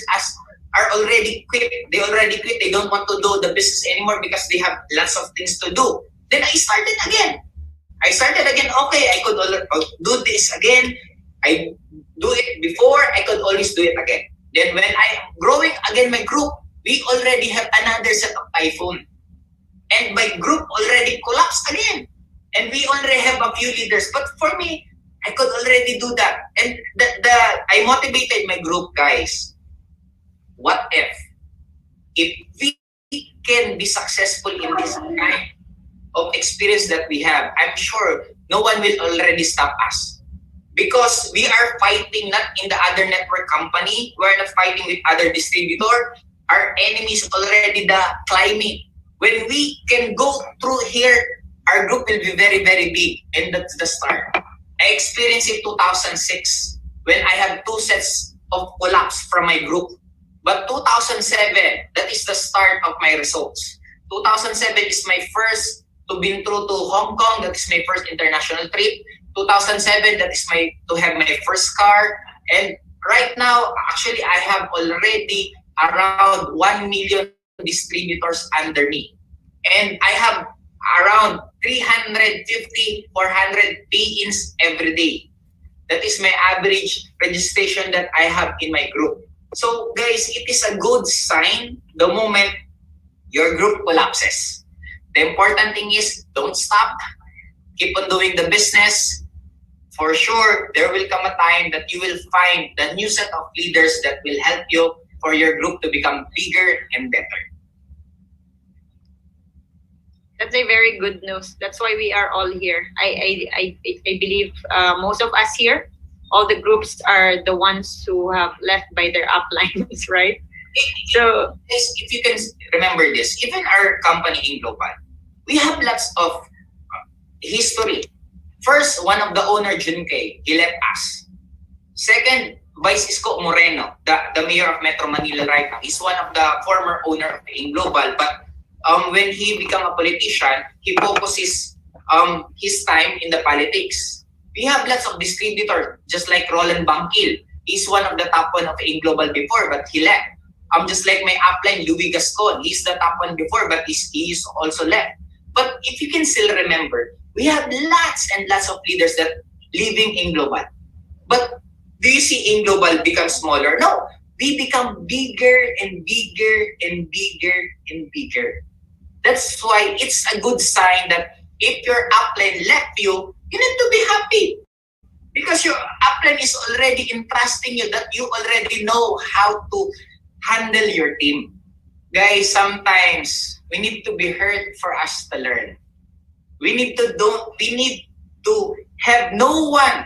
are already quit. They already quit. They don't want to do the business anymore because they have lots of things to do. Then I started again. Okay, I could do this again. I do it before, I could always do it again. Then when I am growing again my group, we already have another set of typhoon. And my group already collapsed again. And we already have a few leaders. But for me, I could already do that. And I motivated my group, guys. What if we can be successful in this kind of experience that we have, I'm sure no one will already stop us. Because we are fighting not in the other network company, we're not fighting with other distributor. Our enemy is already the climate. When we can go through here, our group will be very, very big. And that's the start. I experienced it 2006 when I had 2 sets of collapse from my group. But 2007, that is the start of my results. 2007 is my first to been through to Hong Kong. That is my first international trip. 2007, that is to have my first car. And right now, actually, I have already around 1 million distributors under me. And I have around 350, 400 pay-ins every day. That is my average registration that I have in my group. So guys, it is a good sign the moment your group collapses. The important thing is don't stop. Keep on doing the business. For sure, there will come a time that you will find the new set of leaders that will help you for your group to become bigger and better. That's a very good news. That's why we are all here. I believe most of us here, all the groups are the ones who have left by their uplines, right? So if you can remember this, even our company in Global, we have lots of history. First, one of the owner, Junke, he left us. Second, Vice Isko Moreno, the mayor of Metro Manila right now, is one of the former owner of In Global. But when he became a politician, he focuses his time in the politics. We have lots of distributors, just like Roland Bangkil. He's one of the top one of In Global before, but he left. Just like my upline, Louis Gascon, he's the top one before, but he's also left. But if you can still remember, we have lots and lots of leaders that living in Global. But do you see in Global become smaller? No, we become bigger and bigger and bigger and bigger. That's why it's a good sign that if your upline left you, you need to be happy. Because your upline is already entrusting you that you already know how to handle your team. Guys, sometimes we need to be hurt for us to learn. We need to have no one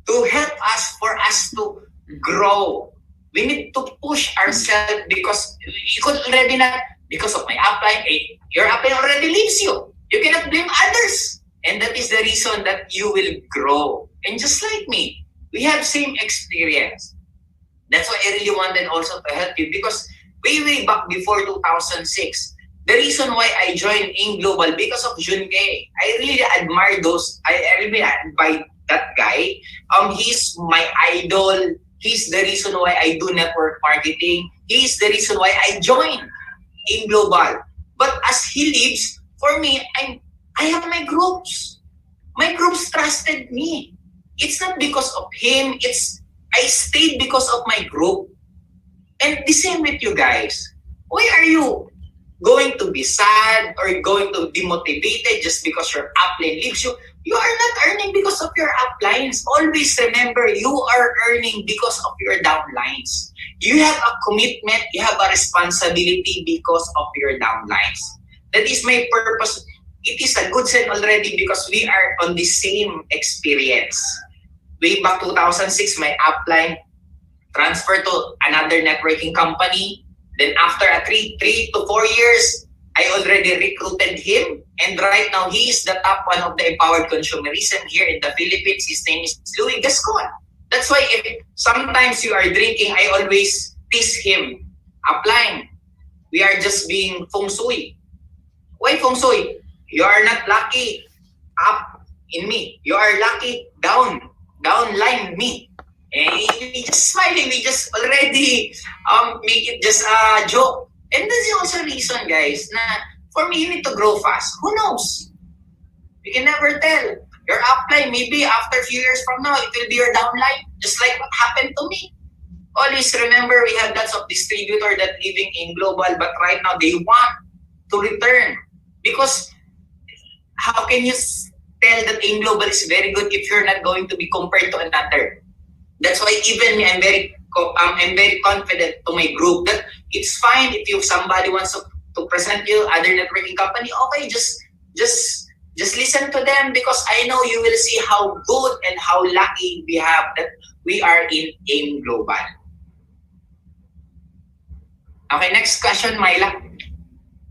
to help us for us to grow. We need to push ourselves because you could already not, because of my upline, your upline already leaves you. You cannot blame others. And that is the reason that you will grow. And just like me, we have same experience. That's why I really wanted also to help you because way back before 2006, the reason why I joined in Global because of Junke. I really admire those. I really admire that guy. He's my idol. He's the reason why I do network marketing. He's the reason why I joined in Global. But as he leaves, for me, I have my groups. My groups trusted me. It's not because of him. I stayed because of my group. And the same with you guys. Why are you going to be sad or going to be demotivated just because your upline leaves you? You are not earning because of your uplines. Always remember, you are earning because of your downlines. You have a commitment, you have a responsibility because of your downlines. That is my purpose. It is a good sign already because we are on the same experience. Way back 2006, my upline transferred to another networking company. Then after a 3 to 4 years, I already recruited him. And right now, he is the top one of the empowered consumerism here in the Philippines. His name is Louis Gascon. That's why if sometimes you are drinking, I always tease him. Upline, we are just being feng shui. Why feng shui? You are not lucky up in me. You are lucky downline me. And we just smiling, we just already make it just a joke. And that's also reason, guys, na for me, you need to grow fast. Who knows? You can never tell. Your upline, maybe after a few years from now, it will be your downline. Just like what happened to me. Always remember, we have lots of distributor that living in Global, but right now they want to return. Because how can you tell that in Global is very good if you're not going to be compared to another? That's why even me, I'm very confident to my group that it's fine if somebody wants to present you other networking company. Okay, just listen to them because I know you will see how good and how lucky we have that we are in AIM Global. Okay, next question, Myla.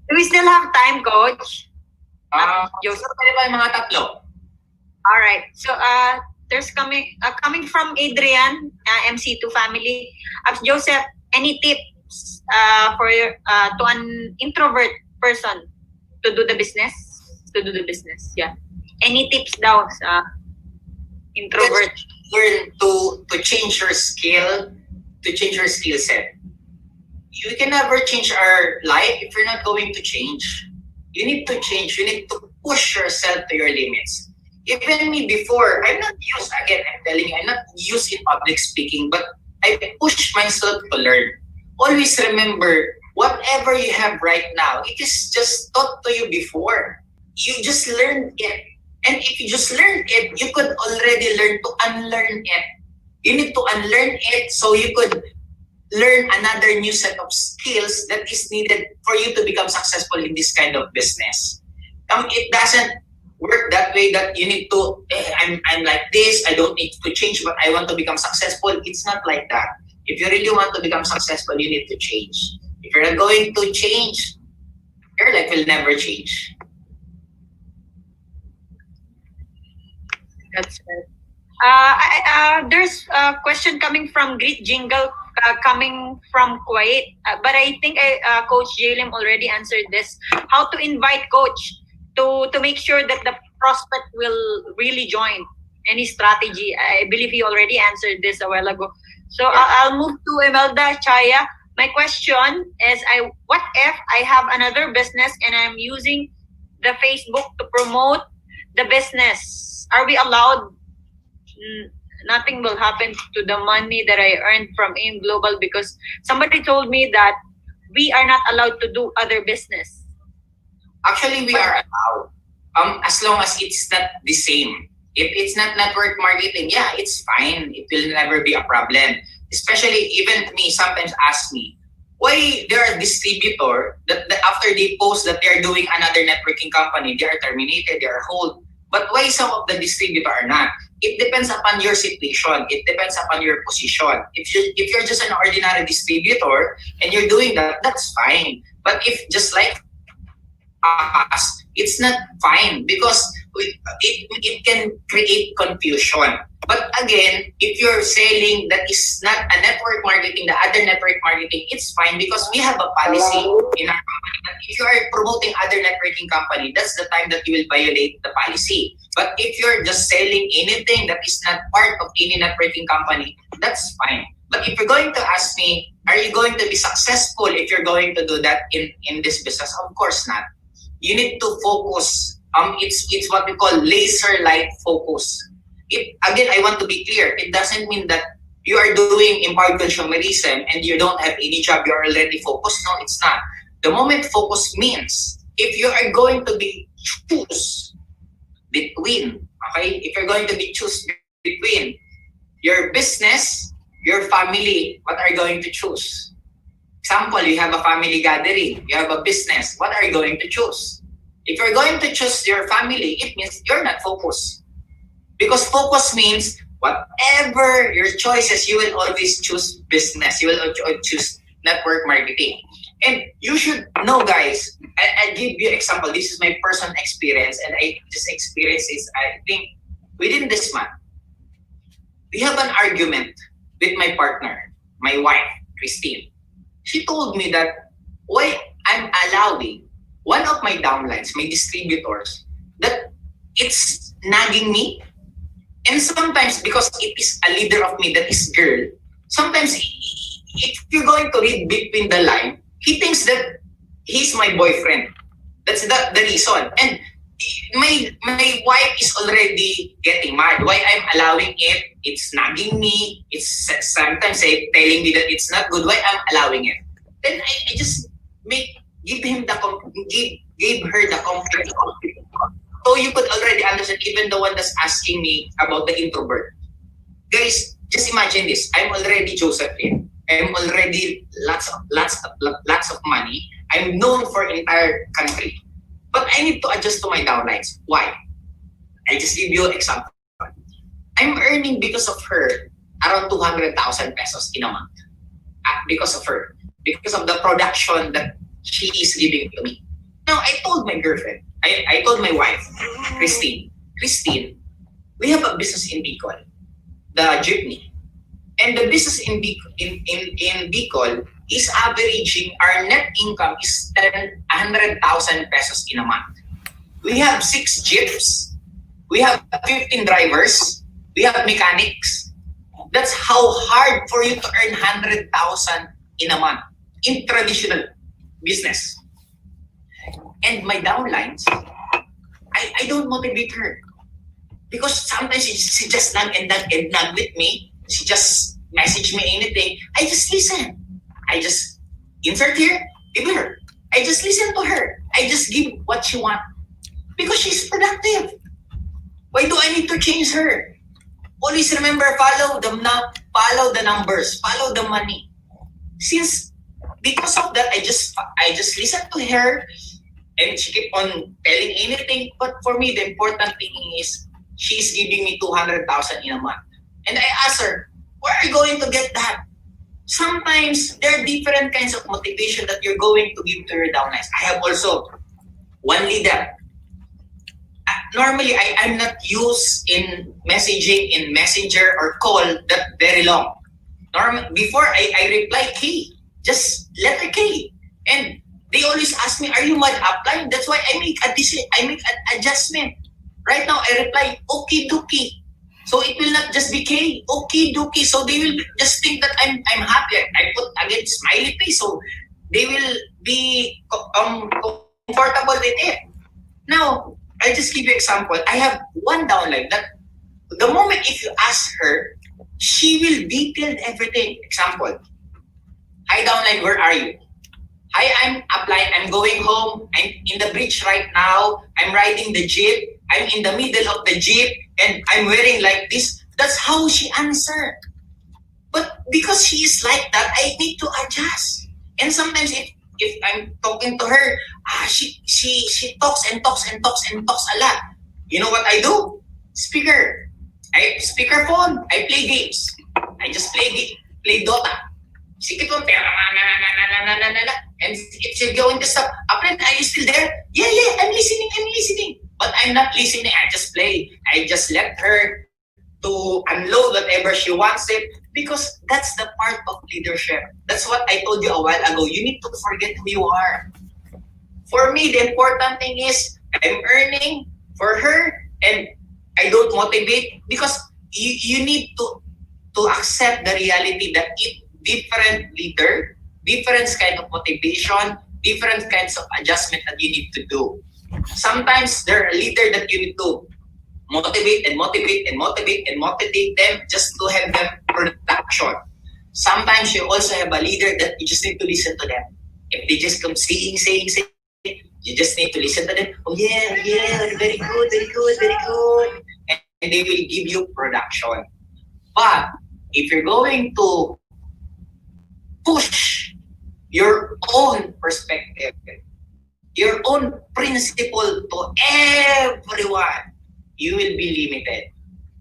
Do we still have time, Coach? Joseph, pwede ba yung mga tatlo? All right. So there's coming from Adrian, MC2 family. Joseph, any tips for to an introvert person to do the business? Yeah. Any tips daw sa introvert? Learn to change your skill, to change your skill set. You can never change our life if you're not going to change. You need to change. You need to push yourself to your limits. Even me before, I'm not used, again, I'm telling you, I'm not used in public speaking, but I push myself to learn. Always remember, whatever you have right now, it is just taught to you before. You just learned it. And if you just learned it, you could already learn to unlearn it. You need to unlearn it so you could learn another new set of skills that is needed for you to become successful in this kind of business. It doesn't work that way that you need to, I'm like this, I don't need to change, but I want to become successful. It's not like that. If you really want to become successful, you need to change. If you're not going to change, your life will never change. That's right. There's a question coming from Greet Jingle, coming from Kuwait. But I think Coach JLIM already answered this. How to invite Coach to make sure that the prospect will really join? Any strategy? I believe he already answered this a while ago. So yeah. I'll move to Imelda Chaya. My question is, what if I have another business and I'm using the Facebook to promote the business? Are we allowed? Nothing will happen to the money that I earned from AIM Global because somebody told me that we are not allowed to do other business. Actually, we are allowed. as long as it's not the same. If it's not network marketing, yeah, it's fine. It will never be a problem. Especially even me, sometimes ask me, why there are distributor that after they post that they're doing another networking company, they are terminated, they are hold. But why some of the distributor are not? It depends upon your situation. It depends upon your position. If you're just an ordinary distributor and you're doing that, that's fine. But if just like us, it's not fine because it can create confusion. But again, if you're selling that is not a network marketing, the other network marketing, it's fine because we have a policy in our company that if you are promoting other networking company, that's the time that you will violate the policy. But if you're just selling anything that is not part of any networking company, that's fine. But if you're going to ask me, are you going to be successful if you're going to do that in this business? Of course not. You need to focus. It's what we call laser light focus. Again, I want to be clear. It doesn't mean that you are doing empowered consumerism and you don't have any job. You're already focused. No, it's not. The moment focus means if you are going to be choose between, okay, if you're going to be choose between your business, your family, what are you going to choose? Example, you have a family gathering, you have a business, what are you going to choose? If you're going to choose your family, it means you're not focused. Because focus means whatever your choices, you will always choose business. You will choose network marketing. And you should know, guys, I give you an example. This is my personal experience, and I just experienced this, I think, within this month. We have an argument with my partner, my wife, Christine. She told me that why I'm allowing one of my downlines, my distributors, that it's nagging me. And sometimes, because it is a leader of me that is girl, sometimes if you're going to read between the line, he thinks that he's my boyfriend. That's the reason. And my wife is already getting mad. Why I'm allowing it? It's nagging me. It's sometimes telling me that it's not good. Why I'm allowing it? Then I just give her the comfort. So you could already understand, even the one that's asking me about the introvert. Guys, just imagine this. I'm already Josephine. I'm already lots of money. I'm known for entire country. But I need to adjust to my downlines. Why? I just give you an example. I'm earning because of her around 200,000 pesos in a month. Because of her. Because of the production that she is giving to me. Now, I told my girlfriend, I told my wife, Christine, we have a business in Bicol, the jeepney. And the business in Bicol is averaging, our net income is 100,000 pesos in a month. We have 6 jeeps. We have 15 drivers. We have mechanics. That's how hard for you to earn 100,000 in a month in traditional business. And my downlines, I don't motivate her. Because sometimes she just nag with me. She just message me anything. I just listen. I just insert here, give her. I just listen to her. I just give what she wants. Because she's productive. Why do I need to change her? Always remember, follow the numbers, follow the money. Because of that, I just listen to her, and she keep on telling anything. But for me, the important thing is she's giving me 200,000 in a month, and I ask her, where are you going to get that? Sometimes there are different kinds of motivation that you're going to give to your downlines. I have also one leader. Normally, I'm not used in messaging in messenger or call that very long. Before I reply K, just letter K. And they always ask me, are you mad applying? That's why I make an adjustment. Right now, I reply, okie dokie. So it will not just be K, okie dokie. So they will just think that I'm happy. I put again smiley face, so they will be comfortable with it. Now, I just give you example. I have one downline that the moment if you ask her, she will detail everything. Example, hi downline, where are you? I'm applying, I'm going home, I'm in the bridge right now, I'm riding the jeep, I'm in the middle of the jeep, and I'm wearing like this. That's how she answered. But because she is like that, I need to adjust. And sometimes if I'm talking to her, she talks and talks and talks and talks a lot. You know what I do? Speaker. I speaker phone. I play games. I just play Dota. Sikit mo, and if you're going to stop, Apren, are you still there? Yeah, I'm listening. But I'm not listening, I just play. I just let her to unload whatever she wants it because that's the part of leadership. That's what I told you a while ago. You need to forget who you are. For me, the important thing is I'm earning for her and I don't motivate because you need to accept the reality that it different leader, different kind of motivation, different kinds of adjustment that you need to do. Sometimes there are leader that you need to motivate them just to have them production. Sometimes you also have a leader that you just need to listen to them. If they just come saying, you just need to listen to them. Oh yeah, very good. And they will give you production. But if you're going to push your own perspective, your own principle to everyone, you will be limited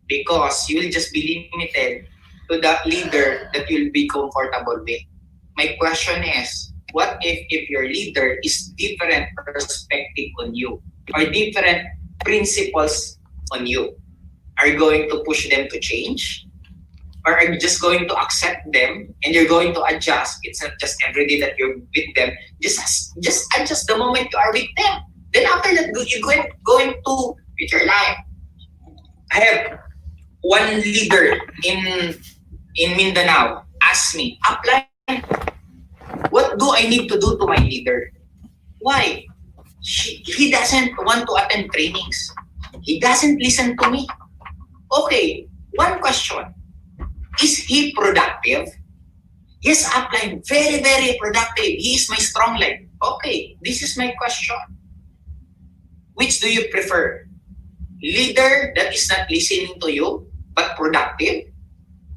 because you will just be limited to that leader that you'll be comfortable with. My question is, what if your leader is different perspective on you or different principles on you? Are you going to push them to change? Or are you just going to accept them and you're going to adjust? It's not just every day that you're with them. Just adjust the moment you are with them. Then after that, you're going to with your life. I have one leader in Mindanao asked me, apply. What do I need to do to my leader? Why? He doesn't want to attend trainings. He doesn't listen to me. Okay, one question. Is he productive? Yes, upline, very productive. He is my strong leg. Okay, this is my question. Which do you prefer? Leader that is not listening to you but productive?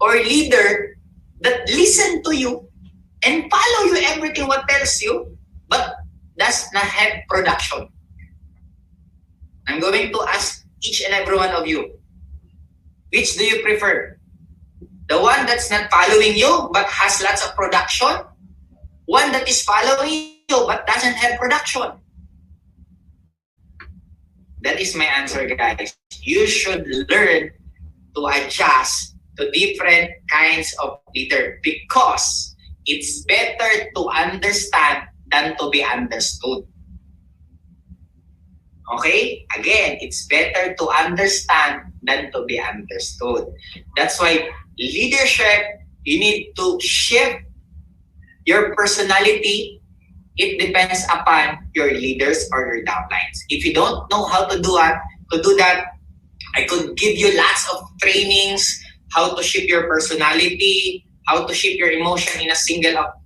Or leader that listen to you and follow you everything what tells you but does not have production? I'm going to ask each and every one of you. Which do you prefer? The one that's not following you but has lots of production? One that is following you but doesn't have production? That is my answer, guys. You should learn to adjust to different kinds of leader because it's better to understand than to be understood. Okay? Again, it's better to understand than to be understood. That's why leadership, you need to shift your personality. It depends upon your leaders or your downlines. If you don't know how to do that, I could give you lots of trainings, how to shift your personality, how to shift your emotion in a single up.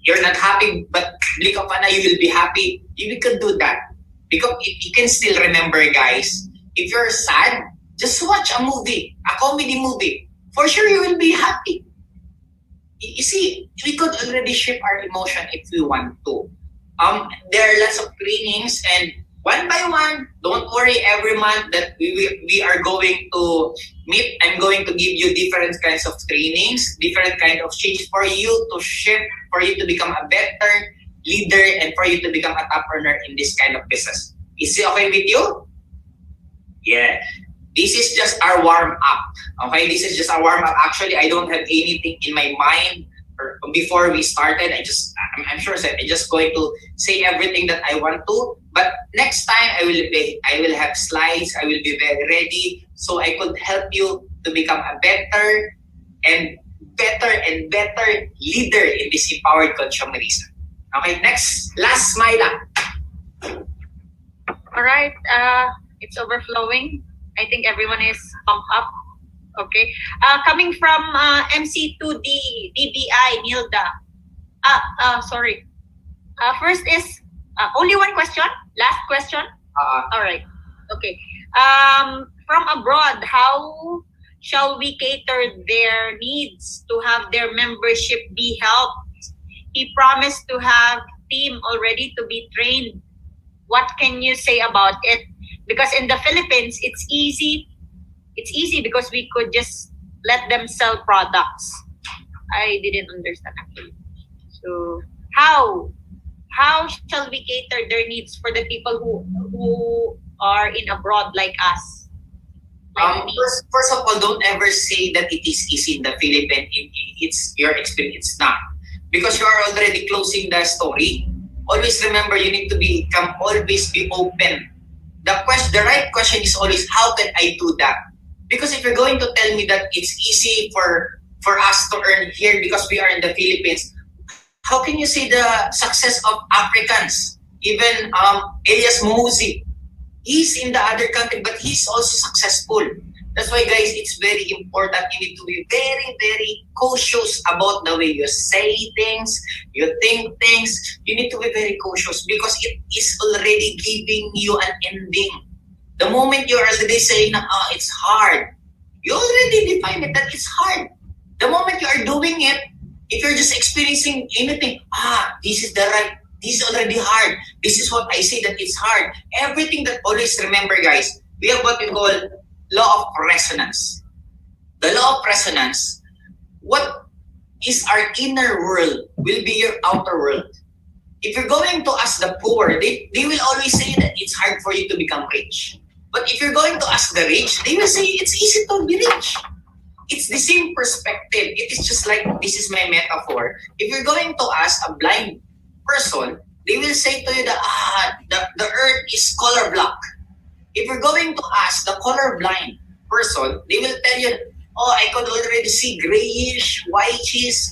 You're not happy, but blink of an eye, you will be happy. You can do that. Because you can still remember, guys, if you're sad, just watch a movie, a comedy movie. For sure, you will be happy. You see, we could already shift our emotion if we want to. There are lots of trainings, and one by one, don't worry, every month that we are going to meet, I'm going to give you different kinds of trainings, different kind of change for you to shift, for you to become a better leader, and for you to become a top earner in this kind of business. Is it okay with you? Yeah. This is just our warm-up. Okay, this is just a warm-up. Actually, I don't have anything in my mind or before we started. I'm sure that I'm just going to say everything that I want to. But next time, I will have slides. I will be very ready, so I could help you to become a better and better leader in this empowered consumerism. Okay, next, last Myla. All right. It's overflowing. I think everyone is pumped up. Okay. Coming from MC2D, DBI, Nilda. Sorry. First is only one question. Last question. Uh, All right. Okay. From abroad, how shall we cater their needs to have their membership be helped? He promised to have team already to be trained. What can you say about it? Because in the Philippines, it's easy. It's easy because we could just let them sell products. I didn't understand actually. So how how shall we cater their needs for the people who are in abroad like us, like me? first of all, don't ever say that it is easy in the Philippines. It's your experience. It's not. Because you are already closing the story. Always remember, you need to always be open. The right question is always, how can I do that? Because if you're going to tell me that it's easy for us to earn here because we are in the Philippines, how can you see the success of Africans? Even Elias Muzi, he's in the other country, but he's also successful. That's why, guys, it's very important. You need to be very, very cautious about the way you say things, you think things. You need to be very cautious because it is already giving you an ending. The moment you're already saying, it's hard, you already define it that it's hard. The moment you are doing it, if you're just experiencing anything, this is the right, this is already hard. This is what I say that it's hard. Everything that always remember, guys, we have what we call law of resonance. The law of resonance, what is our inner world will be your outer world. If you're going to ask the poor, they will always say that it's hard for you to become rich. But if you're going to ask the rich, they will say it's easy to be rich. It's the same perspective. It is just like, this is my metaphor. If you're going to ask a blind person, they will say to you that the earth is color block. If you're going to ask the color blind person, they will tell you, oh, I could already see grayish, whitish.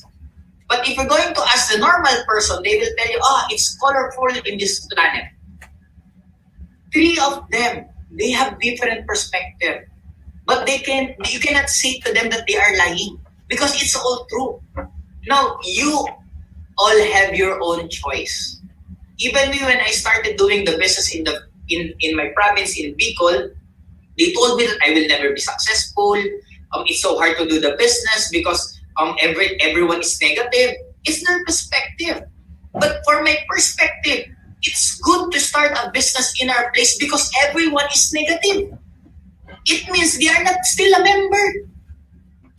But if you're going to ask the normal person, they will tell you, it's colorful in this planet. Three of them, they have different perspective. But you cannot say to them that they are lying because it's all true. Now, you all have your own choice. Even me, when I started doing the business in my province in Bicol, they told me that I will never be successful. It's so hard to do the business because everyone is negative. It's their perspective. But for my perspective, it's good to start a business in our place because everyone is negative. It means they are not still a member.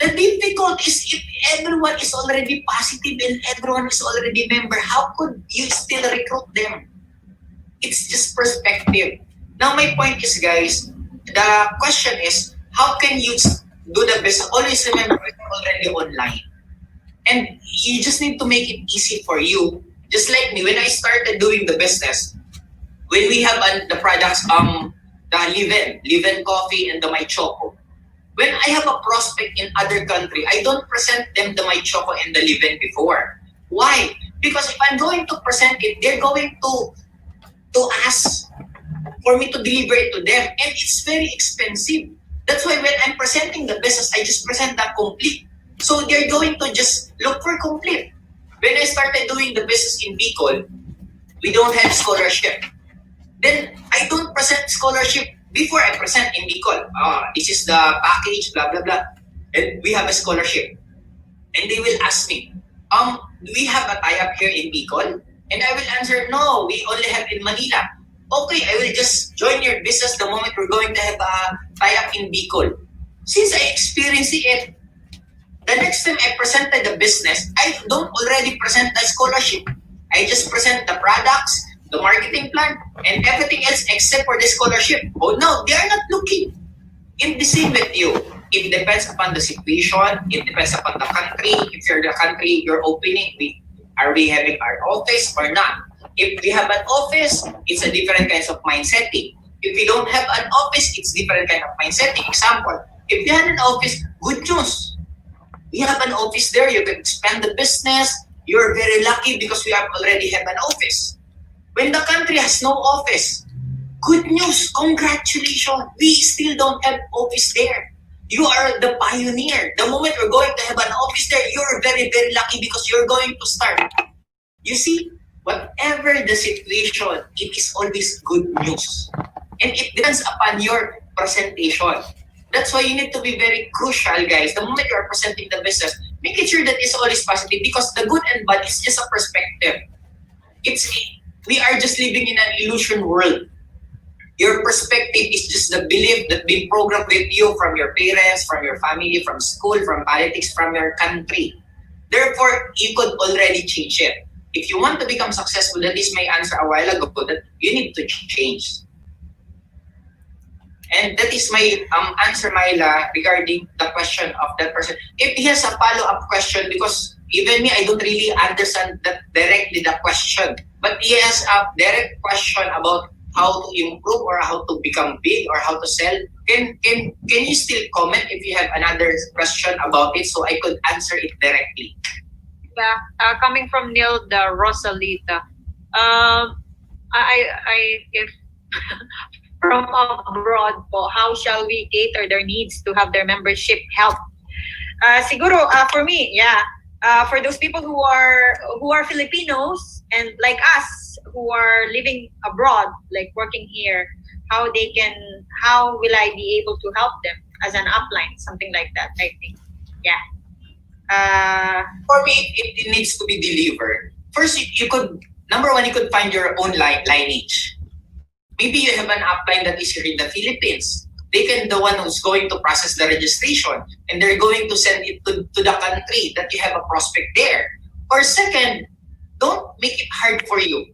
The difficult is if everyone is already positive and everyone is already a member, how could you still recruit them? It's just perspective. Now my point is, guys, the question is, how can you do the business? Always remember, it's already online. And you just need to make it easy for you. Just like me, when I started doing the business, when we have the products, the live-in coffee and the My Choco. When I have a prospect in other country, I don't present them the My Choco and the live-in before. Why? Because if I'm going to present it, they're going to ask for me to deliver it to them, and it's very expensive. That's why when I'm presenting the business, I just present that complete. So they're going to just look for complete. When I started doing the business in Bicol, we don't have scholarship. Then I don't present scholarship before I present in Bicol. This is the package, blah, blah, blah. And we have a scholarship. And they will ask me, do we have a tie-up here in Bicol? And I will answer, no, we only have in Manila. Okay, I will just join your business the moment we're going to have a tie-up in Bicol. Since I experienced it, the next time I presented the business, I don't already present the scholarship. I just present the products, the marketing plan, and everything else except for the scholarship. Oh no, they are not looking. In the same with you. It depends upon the situation. It depends upon the country. If you're the country you're opening, are we having our office or not? If we have an office, it's a different kinds of mindsetting. If we don't have an office, it's different kind of mindsetting. Example, if you have an office, good news. We have an office there. You can expand the business. You're very lucky because we have already have an office. When the country has no office, good news, congratulations. We still don't have office there. You are the pioneer. The moment we're going to have an office there, you're very, very lucky because you're going to start. You see, whatever the situation, it is always good news. And it depends upon your presentation. That's why you need to be very crucial, guys. The moment you are presenting the business, make it sure that it's always positive, because the good and bad is just a perspective. It's We are just living in an illusion world. Your perspective is just the belief that been programmed with you from your parents, from your family, from school, from politics, from your country. Therefore, you could already change it. If you want to become successful, that is my answer a while ago, that you need to change. And that is my answer, Myla, regarding the question of that person. If he has a follow-up question, because even me, I don't really understand that directly the question, but he has a direct question about how to improve or how to become big or how to sell. Can you still comment if you have another question about it, so I could answer it directly? Yeah, coming from Neil the Rosalita. If from abroad po, how shall we cater their needs to have their membership help? Siguro, for me, yeah, for those people who are Filipinos and like us who are living abroad, like working here, how will I be able to help them as an upline, something like that? I think, yeah. For me, it needs to be delivered. First, you could, number one, you could find your own lineage. Maybe you have an upline that is here in the Philippines. They can the one who's going to process the registration, and they're going to send it to the country that you have a prospect there. Or second, don't make it hard for you.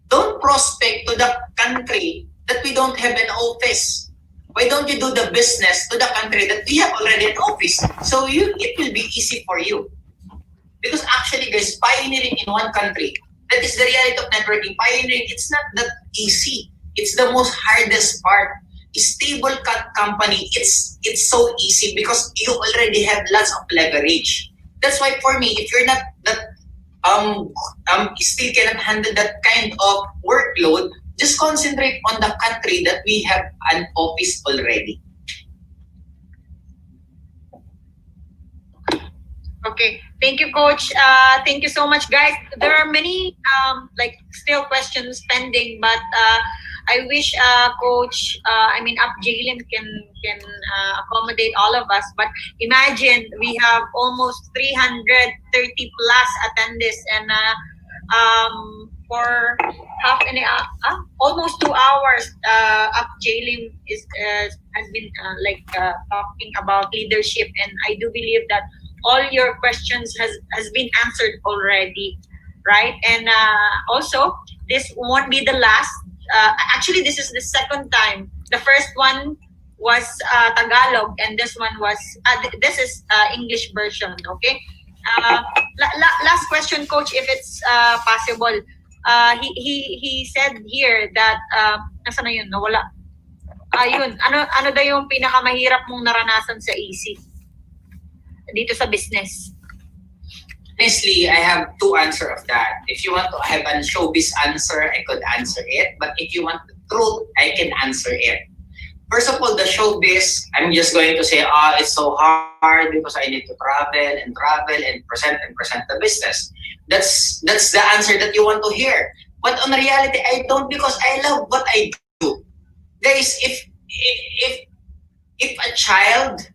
Don't prospect to the country that we don't have an office. Why don't you do the business to the country that we have already an office? So it will be easy for you. Because actually, guys, pioneering in one country, that is the reality of networking. Pioneering, it's not that easy. It's the most hardest part. Stable company, it's so easy because you already have lots of leverage. That's why for me, if you're not that still cannot handle that kind of workload, just concentrate on the country that we have an office already. Okay, thank you, Coach. Thank you so much, guys. There are many like still questions pending, but I wish Coach, Up JLIM can accommodate all of us. But imagine we have almost 330 plus attendees, and for half an hour, almost 2 hours, Up JLIM has been talking about leadership, and I do believe that all your questions has been answered already, right? And also, this won't be the last. Actually, this is the second time. The first one was Tagalog, and this one was this is English version. Okay. Last question, Coach, if it's possible. He said here that nasa na yun? Nawala. Ayun. Ano daw yung pinakamahirap mong naranasan sa EC dito sa business? Honestly, I have two answers of that. If you want to have a showbiz answer, I could answer it. But if you want the truth, I can answer it. First of all, the showbiz, I'm just going to say, it's so hard because I need to travel and present the business. That's the answer that you want to hear. But on reality, I don't, because I love what I do. Guys, if a child,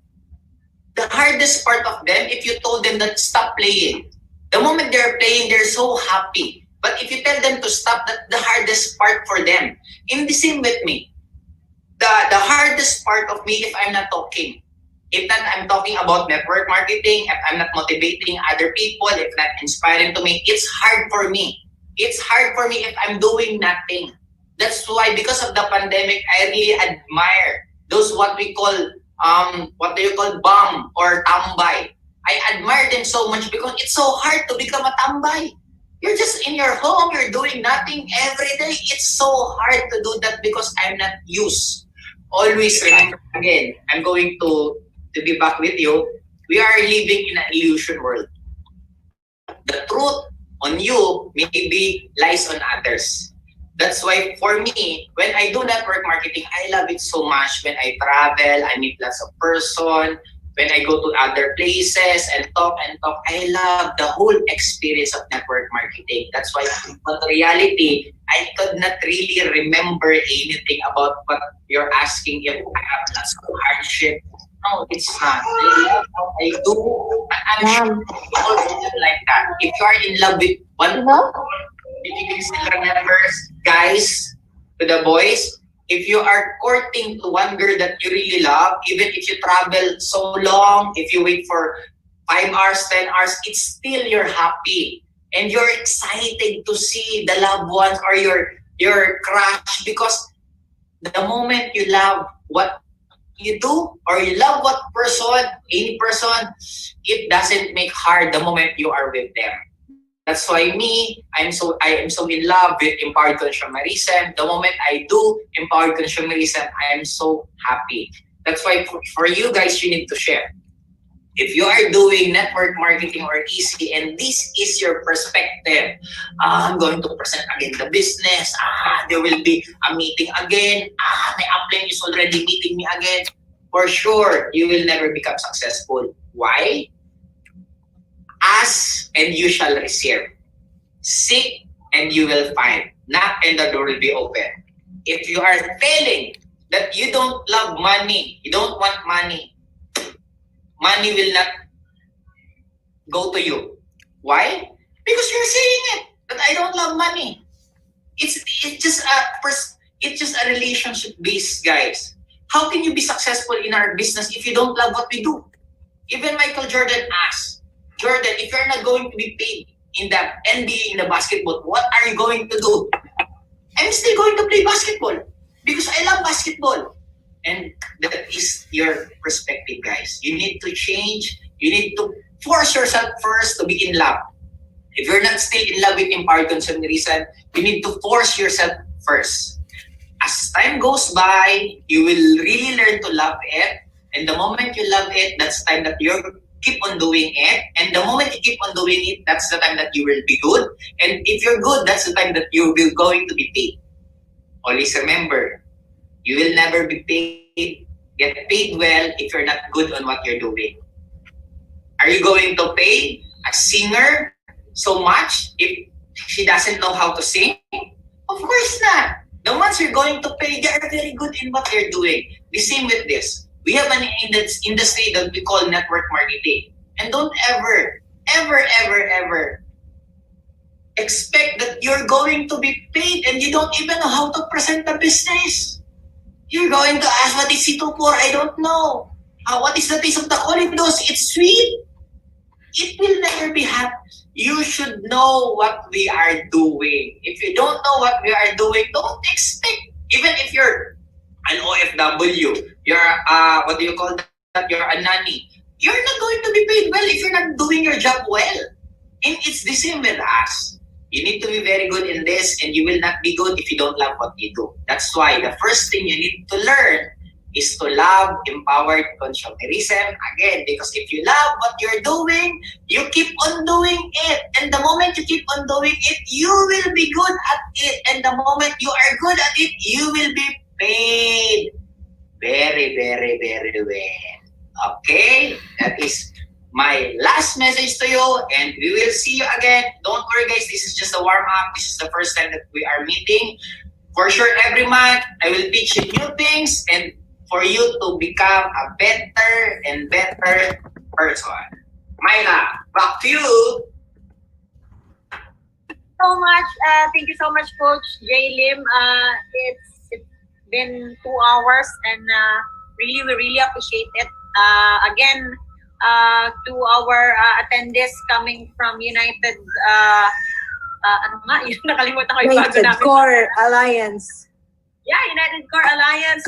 the hardest part of them, if you told them that stop playing, the moment they're playing, they're so happy. But if you tell them to stop, that's the hardest part for them. In the same with me, the hardest part of me, if I'm not talking, if not I'm talking about network marketing, if I'm not motivating other people, if not inspiring to me, it's hard for me. It's hard for me if I'm doing nothing. That's why, because of the pandemic, I really admire those what we call what do you call bum or tambay. I admire them so much because it's so hard to become a tambay. You're just in your home, you're doing nothing every day. It's so hard to do that because I'm not used. Always remember again, I'm going to be back with you. We are living in an illusion world. The truth on you maybe lies on others. That's why for me, when I do network marketing, I love it so much. When I travel, I meet lots of person. when I go to other places and talk, I love the whole experience of network marketing. That's why, but reality, I could not really remember anything about what you're asking if I have lots of hardship. No, it's not. I love what I do. I'm sure people feel like that. If you are in love with one person, if you can still remember, guys, to the boys, if you are courting to one girl that you really love, even if you travel so long, if you wait for 5 hours, 10 hours, it's still you're happy and you're excited to see the loved ones or your crush because the moment you love what you do or you love what person, any person, it doesn't make hard the moment you are with them. That's why I am so in love with empowered consumerism. The moment I do empowered consumerism, I am so happy. That's why for you guys, you need to share. If you are doing network marketing or easy and this is your perspective, I'm going to present again the business. There will be a meeting again. My upline is already meeting me again. For sure, you will never become successful. Why? Ask and you shall receive. Seek and you will find. Knock and the door will be open. If you are feeling that you don't love money, you don't want money, money will not go to you. Why? Because you're saying it that I don't love money. It's just a relationship based, guys. How can you be successful in our business if you don't love what we do? Even Michael Jordan asked, Jordan, if you're not going to be paid in the NBA, in the basketball, what are you going to do? I'm still going to play basketball because I love basketball. And that is your perspective, guys. You need to change. You need to force yourself first to be in love. If you're not still in love with empowered consumerism, you need to force yourself first. As time goes by, you will really learn to love it. And the moment you love it, that's the time that you keep on doing it. And the moment you keep on doing it, that's the time that you will be good. And if you're good, that's the time that you will going to be paid. Always remember, you will never be paid, get paid well if you're not good on what you're doing. Are you going to pay a singer so much if she doesn't know how to sing? Of course not. The ones you're going to pay, they are very good in what they're doing. The same with this. We have an industry that we call network marketing. And don't ever expect that you're going to be paid and you don't even know how to present the business. You're going to ask, what is C24? I don't know. What is the taste of the corridors? It's sweet. It will never be happy. You should know what we are doing. If you don't know what we are doing, don't expect. Even if you're an OFW, you're what do you call that? You're a nanny. You're not going to be paid well if you're not doing your job well. And it's the same with us. You need to be very good in this, and you will not be good if you don't love what you do. That's why the first thing you need to learn is to love empowered consumerism. Again, because if you love what you're doing, you keep on doing it. And the moment you keep on doing it, you will be good at it. And the moment you are good at it, you will be paid very, very, very well. Okay? That is my last message to you, and we will see you again. Don't worry, guys. This is just a warm-up. This is the first time that we are meeting. For sure, every month, I will teach you new things and for you to become a better and better person. Myla, back to you. So much. Thank you so much, Coach JLIM. It's been 2 hours, and we really appreciate it. Again, to our attendees coming from United, ano nga, yun, nakalimutan ko yung bago United namin. Core Alliance. Yeah, United Core Alliance.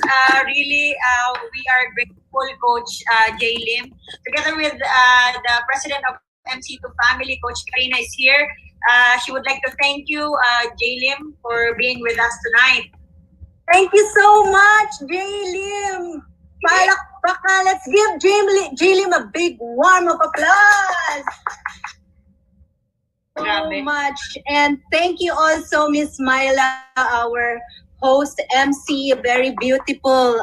Really, we are grateful, Coach JLIM. Together with the president of MC2 Family, Coach Karina is here. She would like to thank you, JLIM, for being with us tonight. Thank you so much, JLIM. Palakpakan. Let's give JLIM a big warm of applause. So Grabe. much. And thank you also, Miss Myla, our host, MC, very beautiful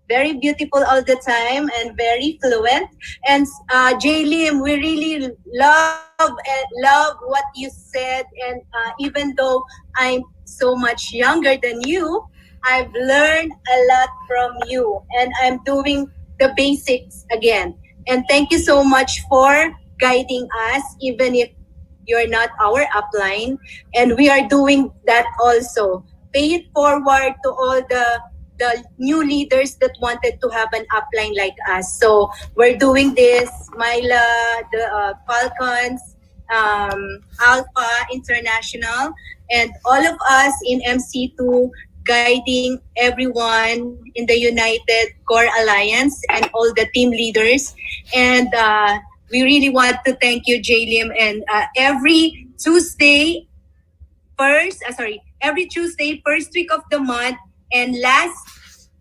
very beautiful all the time and very fluent. And JLIM, we really love what you said. And even though I'm so much younger than you, I've learned a lot from you, and I'm doing the basics again. And thank you so much for guiding us, even if you're not our upline. And we are doing that also. Pay it forward to all the new leaders that wanted to have an upline like us. So we're doing this, Myla, the Falcons, Alpha International, and all of us in MC2 guiding everyone in the United Core Alliance and all the team leaders. And we really want to thank you, JLIM. And every Tuesday, first week of the month, and last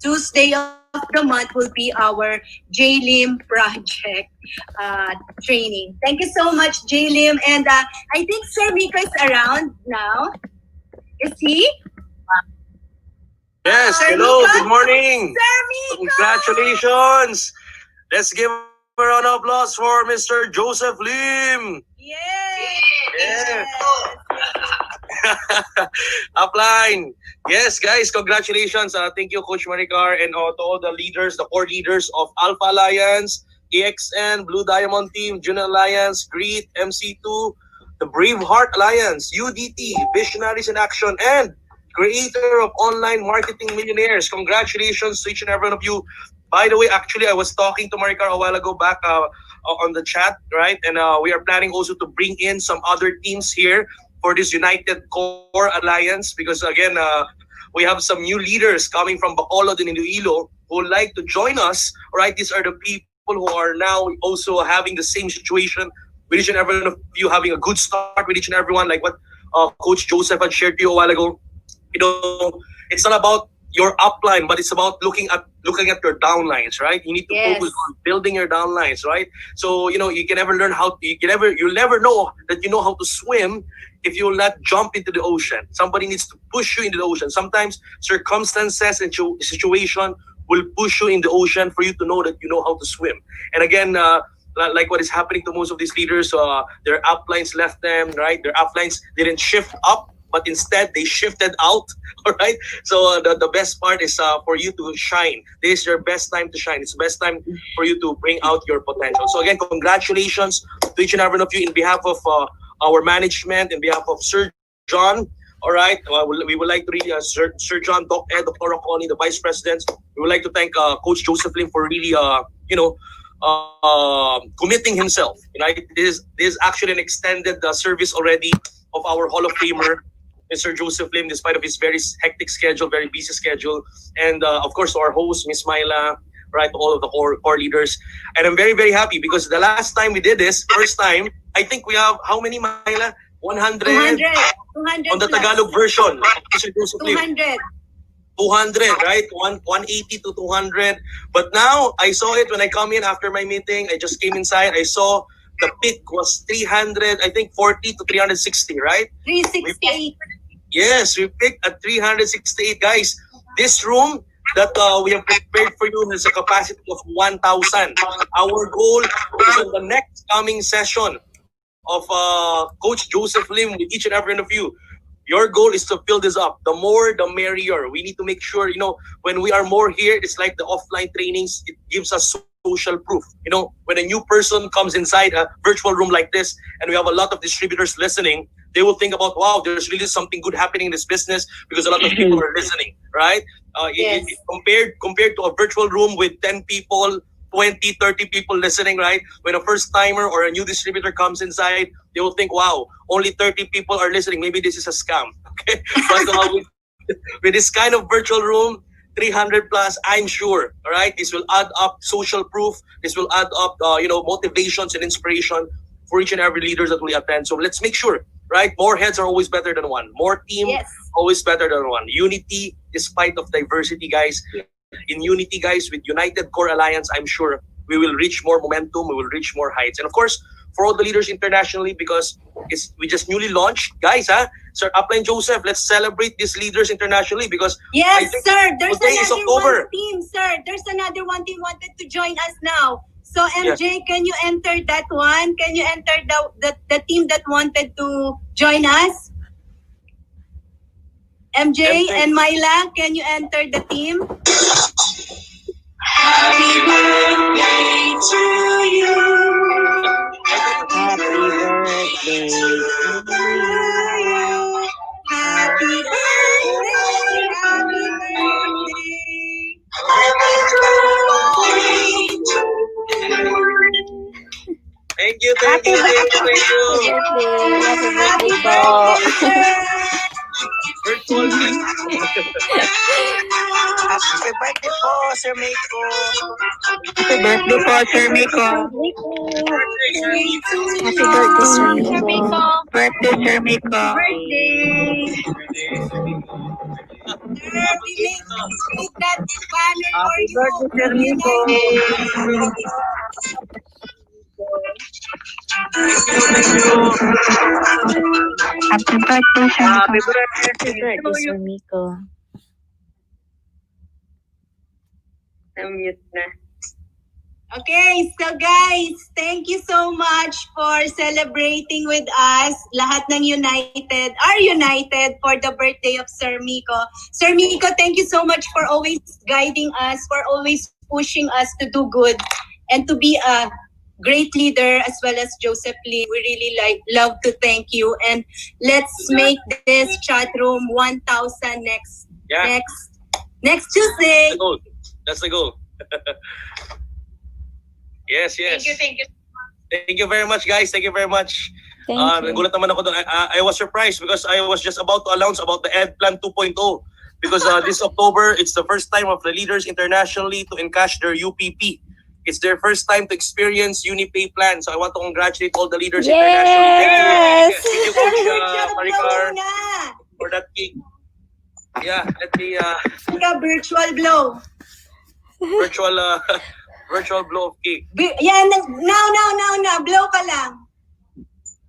Tuesday of the month will be our JLIM project training. Thank you so much, JLIM. And I think Sir Miko is around now. Is he? Yes, Sir hello, Miko? good morning. Sir Miko! Congratulations. Let's give a round of applause for Mr. Joseph Lim. Yay! Yeah. Upline. Yes, guys, congratulations. Thank you, Coach Maricar, and to all the leaders, the core leaders of Alpha Alliance, EXN, Blue Diamond Team, Junior Alliance, GREET, MC2, the Brave Heart Alliance, UDT, Visionaries in Action, and creator of Online Marketing Millionaires. Congratulations to each and every one of you. By the way, actually, I was talking to Maricar a while ago back on the chat, right? And we are planning also to bring in some other teams here for this United Core Alliance because, again, we have some new leaders coming from Bacolod and Iloilo who would like to join us, right? These are the people who are now also having the same situation with each and every one of you, having a good start with each and every one, like what Coach Joseph had shared to you a while ago. You know, it's not about your upline, but it's about looking at your downlines, right? You need to focus on building your downlines, right? So you can never learn you'll never know that you know how to swim if you will not jump into the ocean. Somebody needs to push you into the ocean. Sometimes circumstances and situation will push you in the ocean for you to know that you know how to swim. And again, like what is happening to most of these leaders, their uplines left them, right? Their uplines didn't shift up, but instead they shifted out. All right. So the best part is for you to shine. This is your best time to shine. It's the best time for you to bring out your potential. So again, congratulations to each and every one of you in behalf of our management, in behalf of Sir John. All right. We would like to really Sir John, Doc Ed, Dr. Rocconi, the vice presidents. We would like to thank Coach Joseph Lim for really committing himself. Right. This is actually an extended service already of our Hall of Famer, Mr. Joseph Lim, despite of his very hectic schedule, very busy schedule. And of course, our host, Miss Myla, right, all of the core leaders. And I'm very, very happy because the last time we did this, first time, I think we have, how many, Myla? 100? 200 on the plus. Tagalog version of Mr. Joseph Lim. 200. 200, right? 180 to 200. But now, I saw it when I come in after my meeting. I just came inside. I saw the peak was 300, I think 40 to 360, right? 368. Yes, we picked at 368. Guys, this room that we have prepared for you has a capacity of 1,000. Our goal is on the next coming session of Coach Joseph Lim with each and every one of you. Your goal is to fill this up. The more, the merrier. We need to make sure, when we are more here, it's like the offline trainings. It gives us social proof. When a new person comes inside a virtual room like this, and we have a lot of distributors listening, they will think about, wow, there's really something good happening in this business because a lot of people are listening, right? Yes. Compared to a virtual room with 10 people, 20, 30 people listening, right? When a first timer or a new distributor comes inside, they will think, wow, only 30 people are listening. Maybe this is a scam. Okay, but with this kind of virtual room, 300 plus, I'm sure, all right, this will add up social proof. This will add up, motivations and inspiration for each and every leader that will attend. So let's make sure, right? More heads are always better than one. More team, always better than one. Unity, despite of diversity, guys. In unity, guys, with United Core Alliance, I'm sure we will reach more momentum, we will reach more heights. And of course, for all the leaders internationally, because we just newly launched, guys, Sir Upline Joseph, let's celebrate these leaders internationally because I Yes, think sir. There's today is another October. one team, sir. There's another one team wanted to join us now. So MJ, can you enter that one? Can you enter the team that wanted to join us? MJ and Myla, can you enter the team? Happy birthday to you. Happy birthday to you. Happy birthday, happy birthday. Thank you, thank you, thank you, thank you. Happy birthday po. Virtual cake. Happy birthday po, Sir Miko. Happy birthday po, Sir Miko. Happy birthday, Sir Miko. Birthday, Sir Miko. Make that banner for Happy you. birthday, Sir Miko. Happy birthday, Sir Happy Miko. birthday, Sir Miko. Na-mute na. Okay, so guys, thank you so much for celebrating with us. Lahat ng United are united for the birthday of Sir Miko. Sir Miko, thank you so much for always guiding us, for always pushing us to do good and to be a great leader, as well as Joseph Lee. We really love to thank you, and let's make this chat room 1,000 next Tuesday. That's the goal. That's the goal. Yes, yes. Thank you. Thank you very much, guys. Thank you very much. Thank you. Nagulat naman ako doon. I was surprised because I was just about to announce about the Ed Plan 2.0 because this October, it's the first time of the leaders internationally to encash their UPP. It's their first time to experience UniPay plan. So I want to congratulate all the leaders internationally. Thank you. Yes! Thank you, Coach Maricar, Blow na. for that cake. Yeah, let me Ika, virtual blow. virtual blow of cake. Yan, now. Blow ka lang.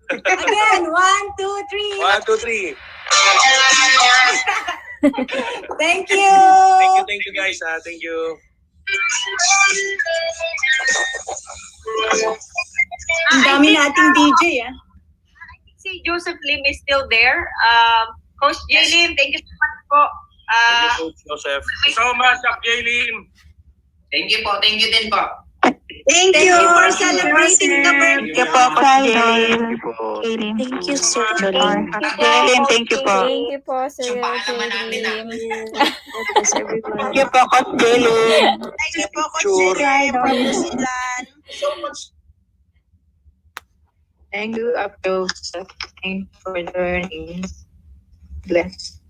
Again, 1, 2, 3. 1, 2, 3. Thank you. Thank you guys. Thank you. Ang dami nating DJ, ah. Si Joseph Lim is still there. Coach JLIM, thank you so much po. Thank you, Coach Joseph. So much, JLIM. Thank you po. Thank you din po. Thank you for celebrating the birthday. Thank you po, Coach Jaylin. Thank you, Sir Jaylin, thank you po. Thank you po, Sir Tsumpaan naman natin, JLIM. Thank you po, Coach Jaylin. Thank you po, Coach Jay, from New Zealand. So much. Thank you, Joseph. Thank you for learning. Bless.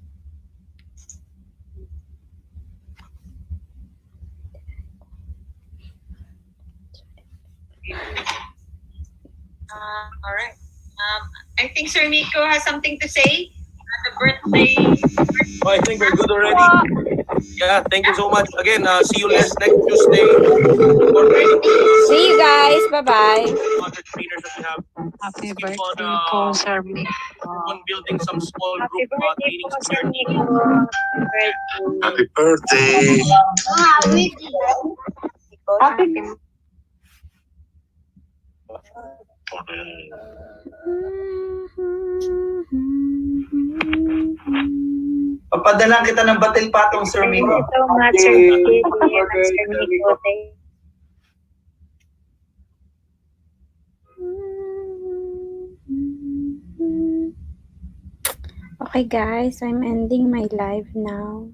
All right. I think Sir Miko has something to say at the birthday. Oh, I think we're good already. Yeah, thank you so much. Again, see you next Tuesday. See you guys. Bye-bye. Other trainers that we have. Happy Keep birthday on, po, Sir Miko. on building some small Happy group birthday trainings po, to Sir their Miko. team. Happy birthday. Happy Papadalan kita ng batil patong, Sir Thank Miko. you so much, Sir Miko. Sir Miko. Okay, guys. I'm ending my live now.